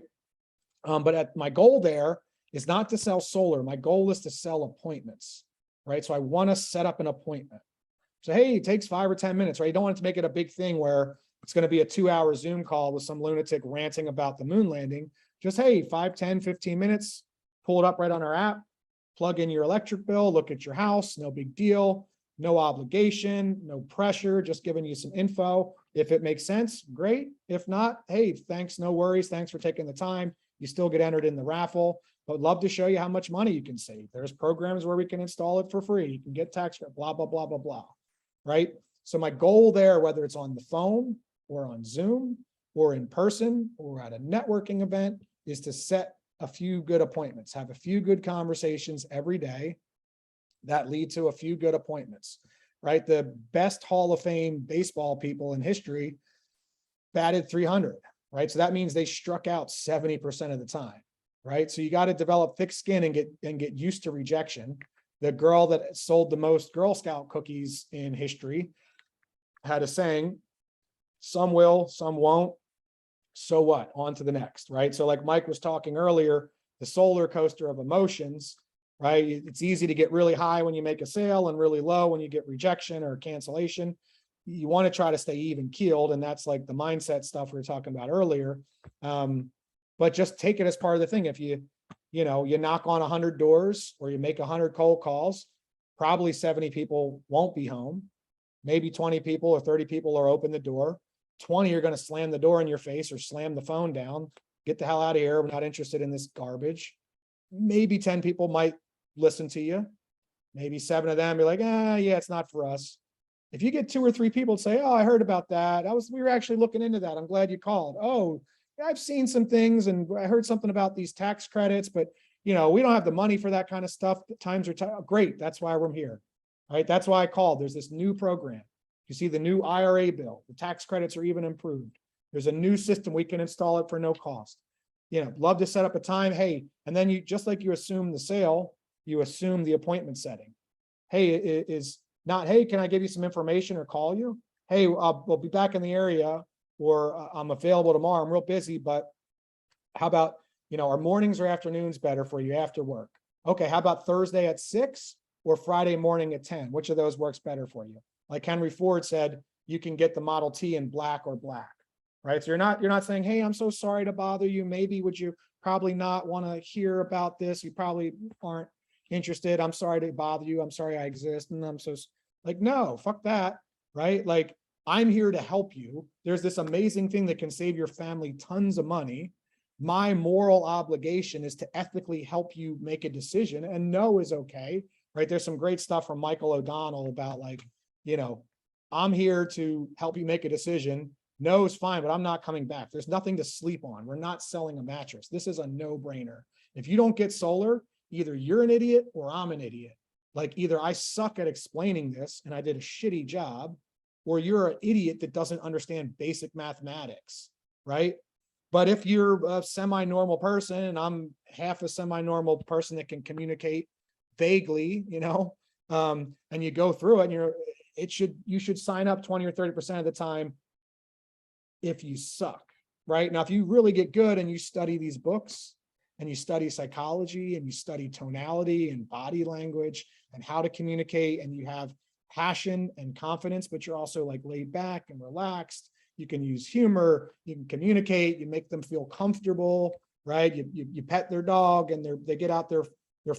But my goal there is not to sell solar. My goal is to sell appointments, right? So I want to set up an appointment. So, hey, it takes 5 or 10 minutes, right? You don't want to make it a big thing where it's going to be a 2-hour Zoom call with some lunatic ranting about the moon landing. Just, hey, 5, 10, 15 minutes, pull it up right on our app, plug in your electric bill, look at your house, no big deal, no obligation, no pressure, just giving you some info. If it makes sense, great. If not, hey, thanks, no worries. Thanks for taking the time. You still get entered in the raffle, but love to show you how much money you can save. There's programs where we can install it for free. You can get tax credit, blah, blah, blah, blah, blah, right? So my goal there, whether it's on the phone or on Zoom or in person or at a networking event, is to set a few good appointments, have a few good conversations every day that lead to a few good appointments, right? The best Hall of Fame baseball people in history batted 300, right? So that means they struck out 70% of the time, right? So you got to develop thick skin and get used to rejection. The girl that sold the most Girl Scout cookies in history had a saying, some will, some won't. So what? On to the next, right? So like Mike was talking earlier, the solar coaster of emotions, right? It's easy to get really high when you make a sale and really low when you get rejection or cancellation. You want to try to stay even keeled, and that's like the mindset stuff we were talking about earlier. But just take it as part of the thing. If you knock on 100 doors or you make 100 cold calls, probably 70 people won't be home. Maybe 20 people or 30 people are open the door. 20 are going to slam the door in your face or slam the phone down. Get the hell out of here. We're not interested in this garbage. Maybe 10 people might listen to you. Maybe 7 of them be like, yeah, it's not for us. If you get 2 or 3 people say, oh, I heard about that. We were actually looking into that. I'm glad you called. Oh, I've seen some things and I heard something about these tax credits, but we don't have the money for that kind of stuff. Times are great. That's why we're here. Right? That's why I called. There's this new program. You see the new IRA bill. The tax credits are even improved. There's a new system. We can install it for no cost. Love to set up a time. Hey, and then you, just like you assume the sale, you assume the appointment setting. Hey, is not, hey, can I give you some information or call you? Hey, we'll be back in the area, or I'm available tomorrow. I'm real busy, but how about, are mornings or afternoons better for you after work? Okay, how about Thursday at 6 or Friday morning at 10? Which of those works better for you? Like Henry Ford said, you can get the Model T in black or black, right? So you're not saying, hey, I'm so sorry to bother you. Maybe would you probably not want to hear about this? You probably aren't interested. I'm sorry to bother you. I'm sorry I exist. And I'm so like, no, fuck that, right? Like I'm here to help you. There's this amazing thing that can save your family tons of money. My moral obligation is to ethically help you make a decision, and no is okay, right? There's some great stuff from Michael O'Donnell about like, I'm here to help you make a decision. No is fine, but I'm not coming back. There's nothing to sleep on. We're not selling a mattress. This is a no-brainer. If you don't get solar, either you're an idiot or I'm an idiot. Like either I suck at explaining this and I did a shitty job, or you're an idiot that doesn't understand basic mathematics, right? But if you're a semi-normal person and I'm half a semi-normal person that can communicate vaguely, and you go through it and you should sign up 20 or 30% of the time if you suck, right? Now, if you really get good and you study these books and you study psychology and you study tonality and body language and how to communicate, and you have passion and confidence, but you're also like laid back and relaxed, you can use humor, you can communicate, you make them feel comfortable, right? You pet their dog and they get out their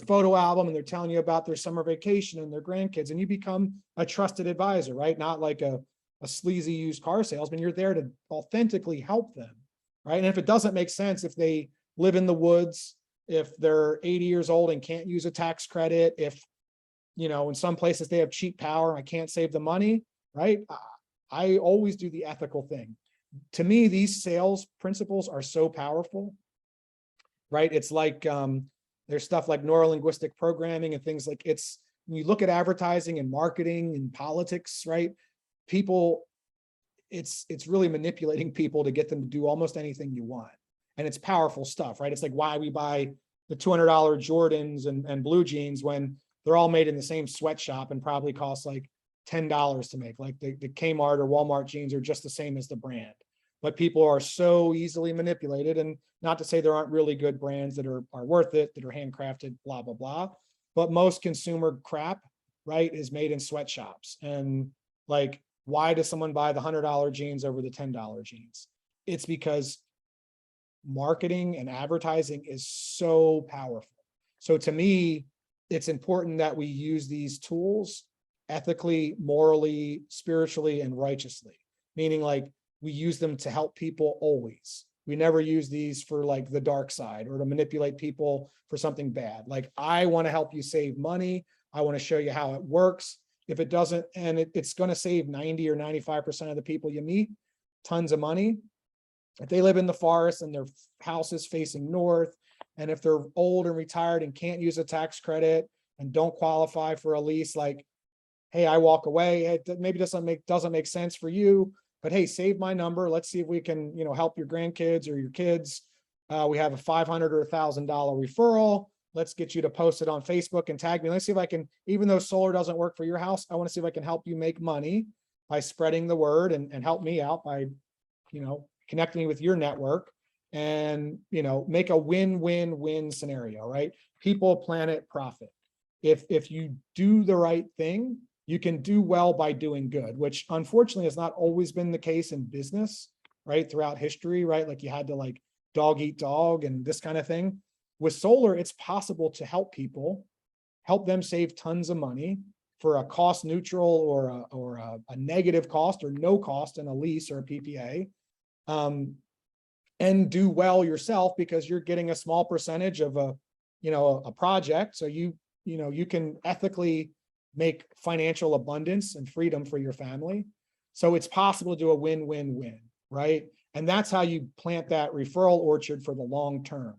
photo album and they're telling you about their summer vacation and their grandkids, and you become a trusted advisor, right? Not like a sleazy used car salesman. You're there to authentically help them, right? And if it doesn't make sense, if they live in the woods, if they're 80 years old and can't use a tax credit, if, in some places they have cheap power, I can't save the money, right? I always do the ethical thing. To me, these sales principles are so powerful, right? It's like, there's stuff like neurolinguistic programming and things like when you look at advertising and marketing and politics, right? People, it's really manipulating people to get them to do almost anything you want. And it's powerful stuff, right? It's like why we buy the $200 Jordans and blue jeans when they're all made in the same sweatshop and probably cost like $10 to make. Like the Kmart or Walmart jeans are just the same as the brand. But people are so easily manipulated, and not to say there aren't really good brands that are worth it, that are handcrafted, blah, blah, blah. But most consumer crap, right, is made in sweatshops. And like, why does someone buy the $100 jeans over the $10 jeans? It's because marketing and advertising is so powerful. So to me, it's important that we use these tools ethically, morally, spiritually, and righteously, meaning like we use them to help people always. We never use these for like the dark side or to manipulate people for something bad. Like, I want to help you save money. I want to show you how it works. If it doesn't, and it's going to save 90 or 95% of the people you meet tons of money. If they live in the forest and their house is facing north, and if they're old and retired and can't use a tax credit and don't qualify for a lease, like, hey, I walk away. It maybe doesn't make sense for you, but hey, save my number. Let's see if we can, help your grandkids or your kids. We have a $500 or $1,000 referral. Let's get you to post it on Facebook and tag me. Let's see if I can, even though solar doesn't work for your house, I want to see if I can help you make money by spreading the word and help me out by, connecting with your network and, make a win-win-win scenario, right? People, planet, profit. If you do the right thing, you can do well by doing good, which unfortunately has not always been the case in business, right? Throughout history, right? Like you had to like dog eat dog and this kind of thing. With solar, it's possible to help people, help them save tons of money for a cost neutral or a negative cost or no cost in a lease or a PPA, and do well yourself because you're getting a small percentage of a project. So you can ethically make financial abundance and freedom for your family. So it's possible to do a win-win-win, right? And that's how you plant that referral orchard for the long term,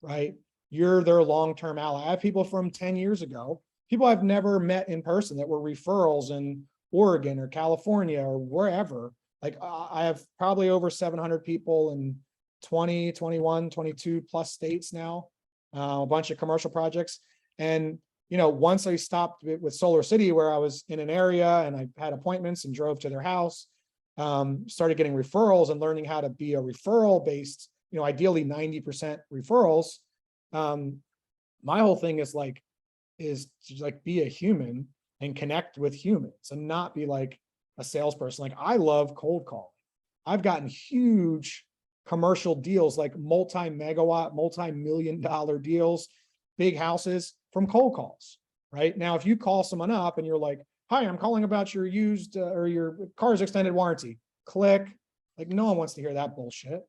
right? You're their long-term ally. I have people from 10 years ago, people I've never met in person that were referrals in Oregon or California or wherever. Like I have probably over 700 people in 20, 21, 22 plus states now, a bunch of commercial projects. And once I stopped with Solar City, where I was in an area and I had appointments and drove to their house, started getting referrals and learning how to be a referral based, ideally 90% referrals. My whole thing is to be a human and connect with humans and not be like a salesperson. Like I love cold calling. I've gotten huge commercial deals, like multi-megawatt, multi-million-dollar deals, big houses from cold calls, right? Now, if you call someone up and you're like, hi, I'm calling about your used or your car's extended warranty. Click. Like no one wants to hear that bullshit,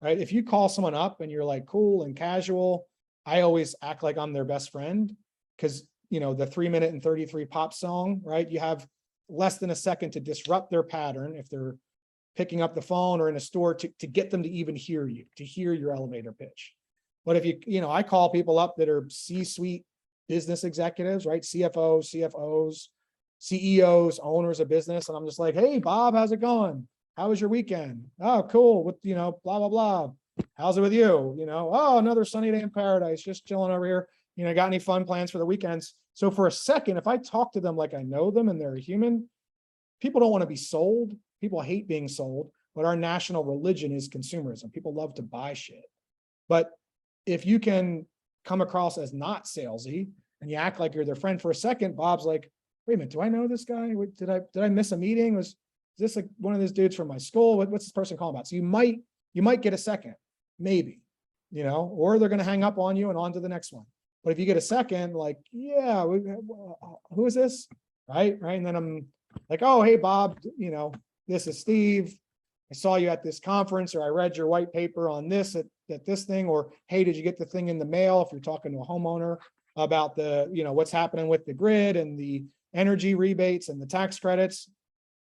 right? If you call someone up and you're like cool and casual, I always act like I'm their best friend because, you know, the 3 minute and 33 pop song, right? You have less than a second to disrupt their pattern if they're picking up the phone or in a store to get them to even hear you, to hear your elevator pitch. But if you know, I call people up that are C-suite business executives, right? CFOs, CFOs, CEOs, owners of business. And I'm just like, hey, Bob, how's it going? How was your weekend? Oh, cool. With, you know, blah, blah, blah. How's it with you? You know, oh, another sunny day in paradise, just chilling over here. You know, got any fun plans for the weekends? So for a second, if I talk to them like I know them and they're a human, people don't want to be sold. People hate being sold, but our national religion is consumerism. People love to buy shit. But if you can come across as not salesy and you act like you're their friend for a second, Bob's like, wait a minute, do I know this guy? Did I miss a meeting? Was this like one of those dudes from my school? What's this person calling about? So you might get a second, maybe, you know, or they're going to hang up on you and on to the next one. But if you get a second, like, yeah, who is this? Right. And then I'm like, oh, hey, Bob, you know, this is Steve. I saw you at this conference, or I read your white paper on this at this thing, or hey, did you get the thing in the mail? If you're talking to a homeowner about the, you know, what's happening with the grid and the energy rebates and the tax credits,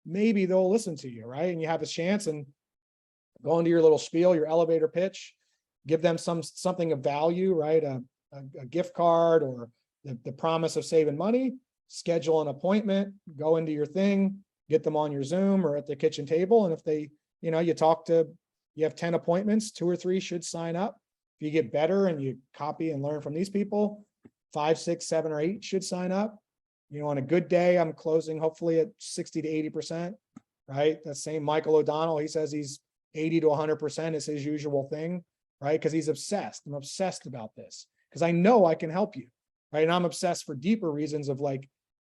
maybe they'll listen to you, right? And you have a chance and go into your little spiel, your elevator pitch, give them something of value, right? A gift card or the promise of saving money, schedule an appointment, go into your thing, get them on your Zoom or at the kitchen table. And if they, you know, you have 10 appointments, 2 or 3 should sign up. If you get better and you copy and learn from these people, 5, 6, 7, or 8 should sign up. You know, on a good day, I'm closing hopefully at 60 to 80%, right? That same Michael O'Donnell, he says he's 80 to 100% is his usual thing, right? Because he's obsessed. I'm obsessed about this because I know I can help you, right? And I'm obsessed for deeper reasons of like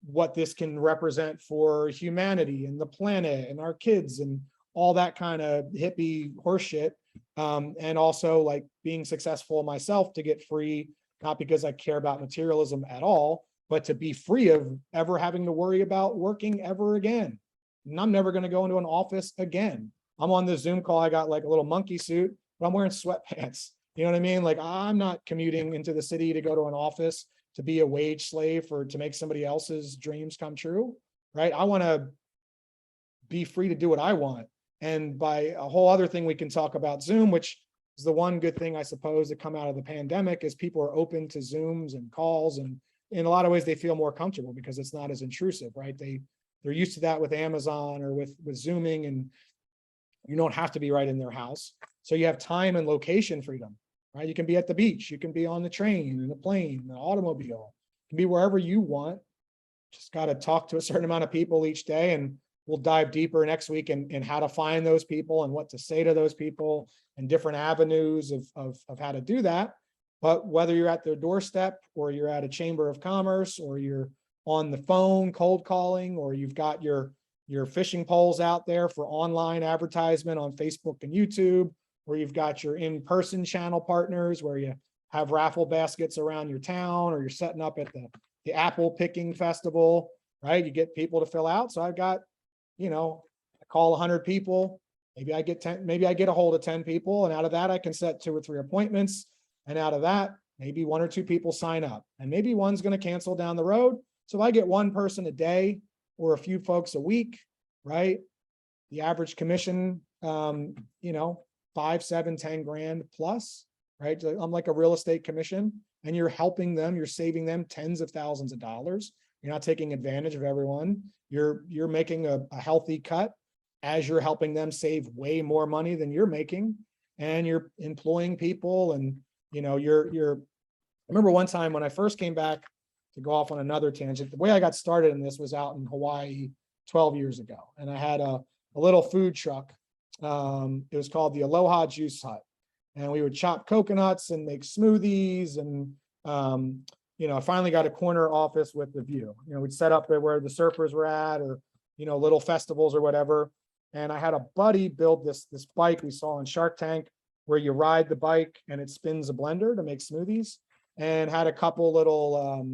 what this can represent for humanity and the planet and our kids and all that kind of hippie horseshit. And also like being successful myself to get free, not because I care about materialism at all, but to be free of ever having to worry about working ever again. And I'm never going to go into an office again. I'm on the Zoom call. I got like a little monkey suit, but I'm wearing sweatpants. You know what I mean? Like I'm not commuting into the city to go to an office to be a wage slave or to make somebody else's dreams come true, right? I want to be free to do what I want. And by a whole other thing we can talk about Zoom, which is the one good thing I suppose that come out of the pandemic is people are open to Zooms and calls, and in a lot of ways they feel more comfortable because it's not as intrusive, right? They're used to that with Amazon or with Zooming, and you don't have to be right in their house. So you have time and location freedom, right? You can be at the beach, you can be on the train, in a plane, an automobile, you can be wherever you want. Just got to talk to a certain amount of people each day, and we'll dive deeper next week in how to find those people and what to say to those people and different avenues of how to do that. But whether you're at their doorstep or you're at a chamber of commerce or you're on the phone cold calling, or you've got your fishing poles out there for online advertisement on Facebook and YouTube, or you've got your in-person channel partners where you have raffle baskets around your town, or you're setting up at the apple picking festival, right? You get people to fill out. So I've got, you know, I call 100 people, maybe I get a hold of 10 people, and out of that I can set 2 or 3 appointments, and out of that maybe 1 or 2 people sign up, and maybe one's going to cancel down the road. So if I get 1 person a day or a few folks a week, right, the average commission, you know, 5, 7, 10 grand plus, right? I'm like a real estate commission, and you're helping them, you're saving them tens of thousands of dollars. You're not taking advantage of everyone. You're making a healthy cut as you're helping them save way more money than you're making, and you're employing people. And you know, I remember one time when I first came back, to go off on another tangent, the way I got started in this was out in Hawaii 12 years ago, and I had a little food truck. It was called the Aloha Juice Hut, and we would chop coconuts and make smoothies. And you know, I finally got a corner office with the view. You know, we'd set up where the surfers were at, or you know, little festivals or whatever. And I had a buddy build this bike we saw on Shark Tank, where you ride the bike and it spins a blender to make smoothies, and had a couple little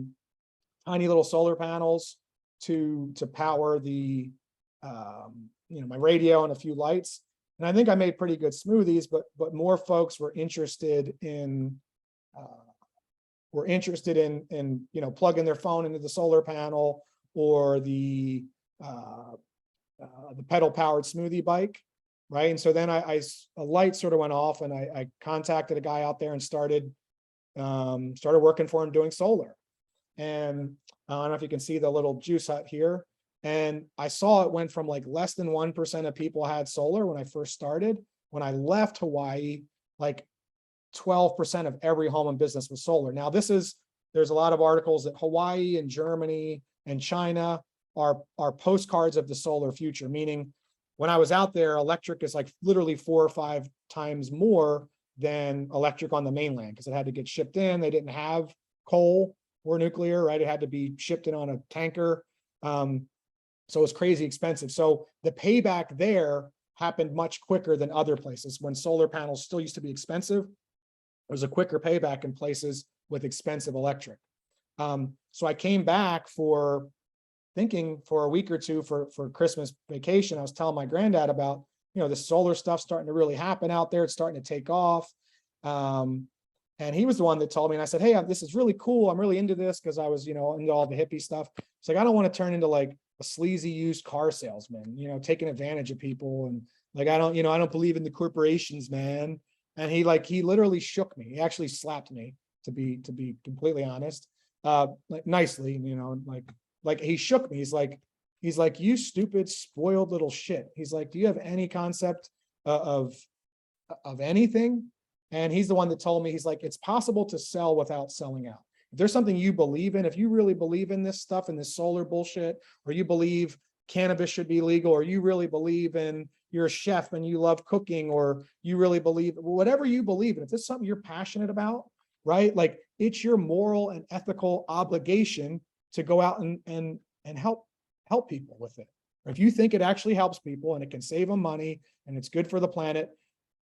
tiny little solar panels to power the, my radio and a few lights. And I think I made pretty good smoothies, but more folks were interested in, plugging their phone into the solar panel or the pedal powered smoothie bike. Right. And so then a light sort of went off, and I contacted a guy out there and started working for him doing solar. And I don't know if you can see the little juice hut here. And I saw it went from like less than 1% of people had solar when I first started. When I left Hawaii, like 12% of every home and business was solar. Now there's a lot of articles that Hawaii and Germany and China are postcards of the solar future, meaning when I was out there, electric is like literally 4 or 5 times more than electric on the mainland, because it had to get shipped in. They didn't have coal or nuclear, right? It had to be shipped in on a tanker. So it's crazy expensive. So the payback there happened much quicker than other places. When solar panels still used to be expensive, there was a quicker payback in places with expensive electric. So I came back thinking for a week or two for Christmas vacation. I was telling my granddad about, the solar stuff starting to really happen out there. It's starting to take off. And he was the one that told me, and I said, hey, this is really cool. I'm really into this because I was, into all the hippie stuff. It's like, I don't want to turn into like a sleazy used car salesman, taking advantage of people. And like, I don't believe in the corporations, man. And he literally shook me. He actually slapped me, to be completely honest, like nicely, like he shook me. He's like, you stupid, spoiled little shit. He's like, do you have any concept of anything? And he's the one that told me, he's like, it's possible to sell without selling out. If there's something you believe in, if you really believe in this stuff and this solar bullshit, or you believe cannabis should be legal, or you really believe in, you're a chef and you love cooking, or you really believe, whatever you believe in, if it's something you're passionate about, right? Like, it's your moral and ethical obligation to go out and help people with it. Or if you think it actually helps people and it can save them money and it's good for the planet,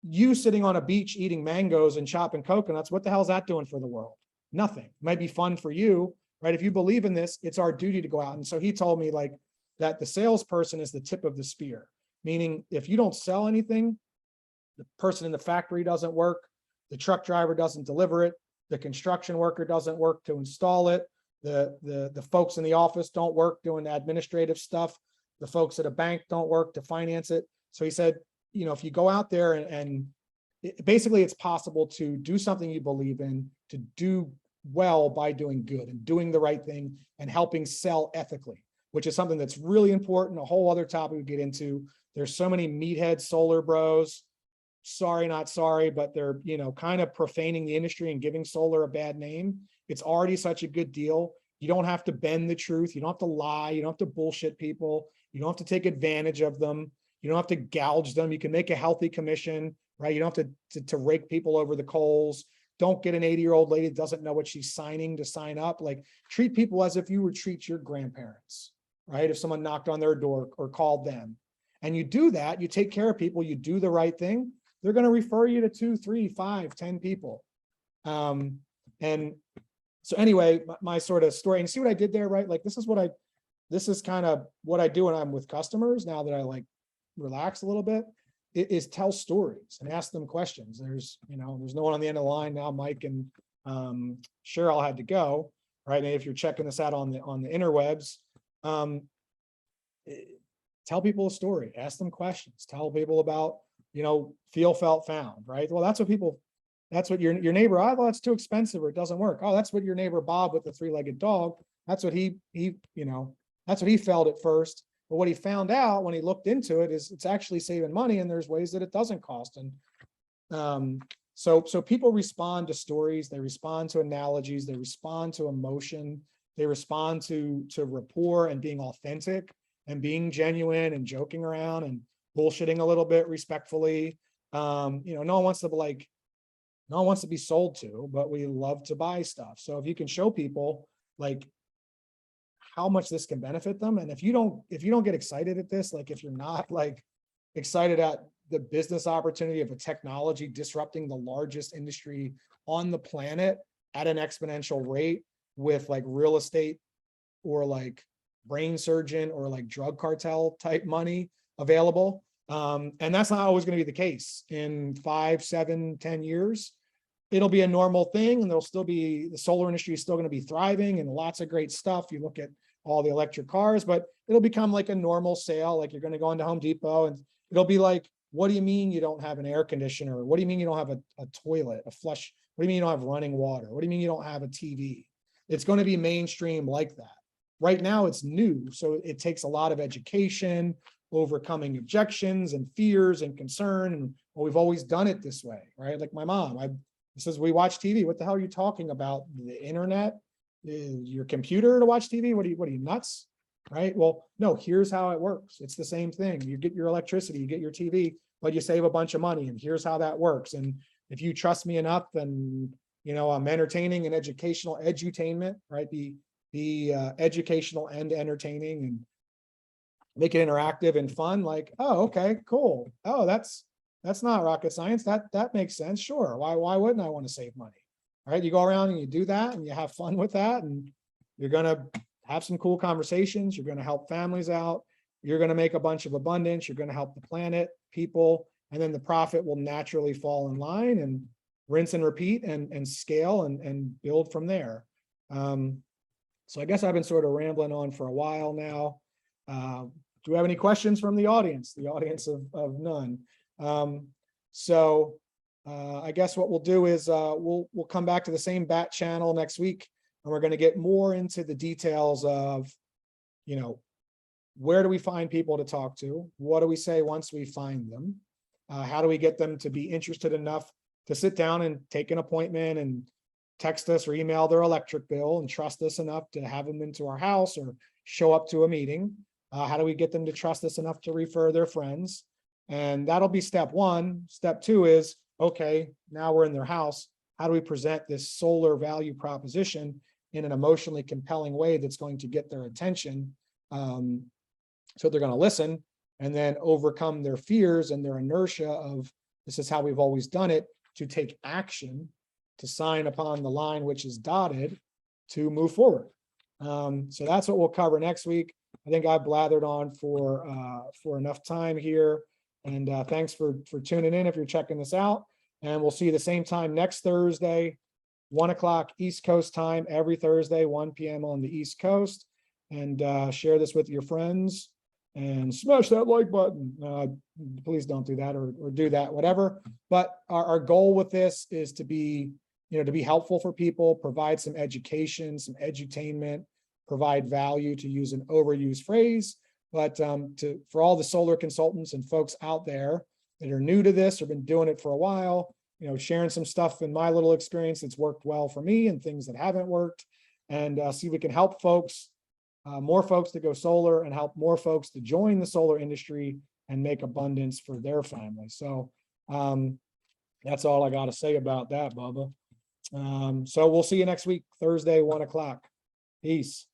you sitting on a beach eating mangoes and chopping coconuts, what the hell is that doing for the world? Nothing. It might be fun for you, right? If you believe in this, it's our duty to go out. And so he told me like that the salesperson is the tip of the spear, meaning if you don't sell anything, the person in the factory doesn't work, the truck driver doesn't deliver it, the construction worker doesn't work to install it, the folks in the office don't work doing the administrative stuff, the folks at a bank don't work to finance it. So he said, if you go out there and basically it's possible to do something you believe in, to do well by doing good and doing the right thing and helping sell ethically, which is something that's really important, a whole other topic we get into. There's so many meathead solar bros, sorry, not sorry, but they're, kind of profaning the industry and giving solar a bad name. It's already such a good deal. You don't have to bend the truth. You don't have to lie. You don't have to bullshit people. You don't have to take advantage of them. You don't have to gouge them. You can make a healthy commission, right? You don't have to rake people over the coals. Don't get an 80-year-old lady that doesn't know what she's signing to sign up. Like, treat people as if you would treat your grandparents, right? If someone knocked on their door or called them. And you do that, you take care of people, you do the right thing, they're going to refer you to 2, 3, 5, 10 people. And so anyway, my sort of story, and see what I did there, right? Like, this is kind of what I do when I'm with customers now that I like relax a little bit, is tell stories and ask them questions. There's no one on the end of the line now. Mike and Cheryl had to go, right? And if you're checking this out on the interwebs, tell people a story, ask them questions, tell people about, feel, felt, found, right? Well, that's what your neighbor, oh, well, that's too expensive or it doesn't work. Oh, that's what your neighbor Bob with the 3-legged dog, that's what he that's what he felt at first. But what he found out when he looked into it is it's actually saving money, and there's ways that it doesn't cost. And so people respond to stories, they respond to analogies, they respond to emotion, they respond to rapport and being authentic and being genuine and joking around and bullshitting a little bit respectfully. No one wants to be sold to, but we love to buy stuff. So if you can show people like how much this can benefit them, and if you don't get excited at this, like if you're not like excited at the business opportunity of a technology disrupting the largest industry on the planet at an exponential rate with like real estate or like brain surgeon or like drug cartel type money available. And that's not always going to be the case. In 5, 7, 10 years, it'll be a normal thing, and there'll still be, the solar industry is still going to be thriving and lots of great stuff. You look at all the electric cars, but it'll become like a normal sale. Like you're going to go into Home Depot and it'll be like, what do you mean you don't have an air conditioner? What do you mean you don't have a toilet, a flush? What do you mean you don't have running water? What do you mean you don't have a TV? It's going to be mainstream like that. Right now it's new, so it takes a lot of education, overcoming objections and fears and concern. And well, we've always done it this way, right? Like my mom, says, we watch TV. What the hell are you talking about? The internet, your computer to watch TV? What are you nuts? Right? Well, no, here's how it works. It's the same thing. You get your electricity, you get your TV, but you save a bunch of money, and here's how that works. And if you trust me enough, then, you know, I'm entertaining and educational edutainment, right? Be educational and entertaining, and make it interactive and fun. Like, oh, okay, cool. Oh, that's not rocket science. That makes sense. Sure. Why wouldn't I want to save money? All right. You go around and you do that and you have fun with that, and you're going to have some cool conversations. You're going to help families out. You're going to make a bunch of abundance. You're going to help the planet, people, and then the profit will naturally fall in line, and rinse and repeat, and scale and build from there. So I guess I've been sort of rambling on for a while now. Do we have any questions from the audience? The audience of none. I guess what we'll do is we'll come back to the same bat channel next week, and we're going to get more into the details of, you know, where do we find people to talk to? What do we say once we find them? How do we get them to be interested enough to sit down and take an appointment and text us or email their electric bill, and trust us enough to have them into our house or show up to a meeting? How do we get them to trust us enough to refer their friends? And that'll be step one. Step two is, okay, now we're in their house. How do we present this solar value proposition in an emotionally compelling way that's going to get their attention? So they're going to listen, and then overcome their fears and their inertia of, this is how we've always done it, to take action, to sign upon the line which is dotted, to move forward. So that's what we'll cover next week. I think I've blathered on for enough time here. And thanks for tuning in if you're checking this out. And we'll see you the same time next Thursday, 1 o'clock East Coast time, every Thursday, 1 p.m. on the East Coast. And share this with your friends, and smash that like button. Please don't do that, or do that, whatever. But our goal with this is to be, you know, to be helpful for people, provide some education, some edutainment, provide value, to use an overused phrase. But for all the solar consultants and folks out there that are new to this or been doing it for a while, you know, sharing some stuff in my little experience that's worked well for me, and things that haven't worked, and see if we can help folks, more folks to go solar, and help more folks to join the solar industry and make abundance for their family. So that's all I got to say about that, Bubba. So we'll see you next week, Thursday, 1 o'clock. Peace.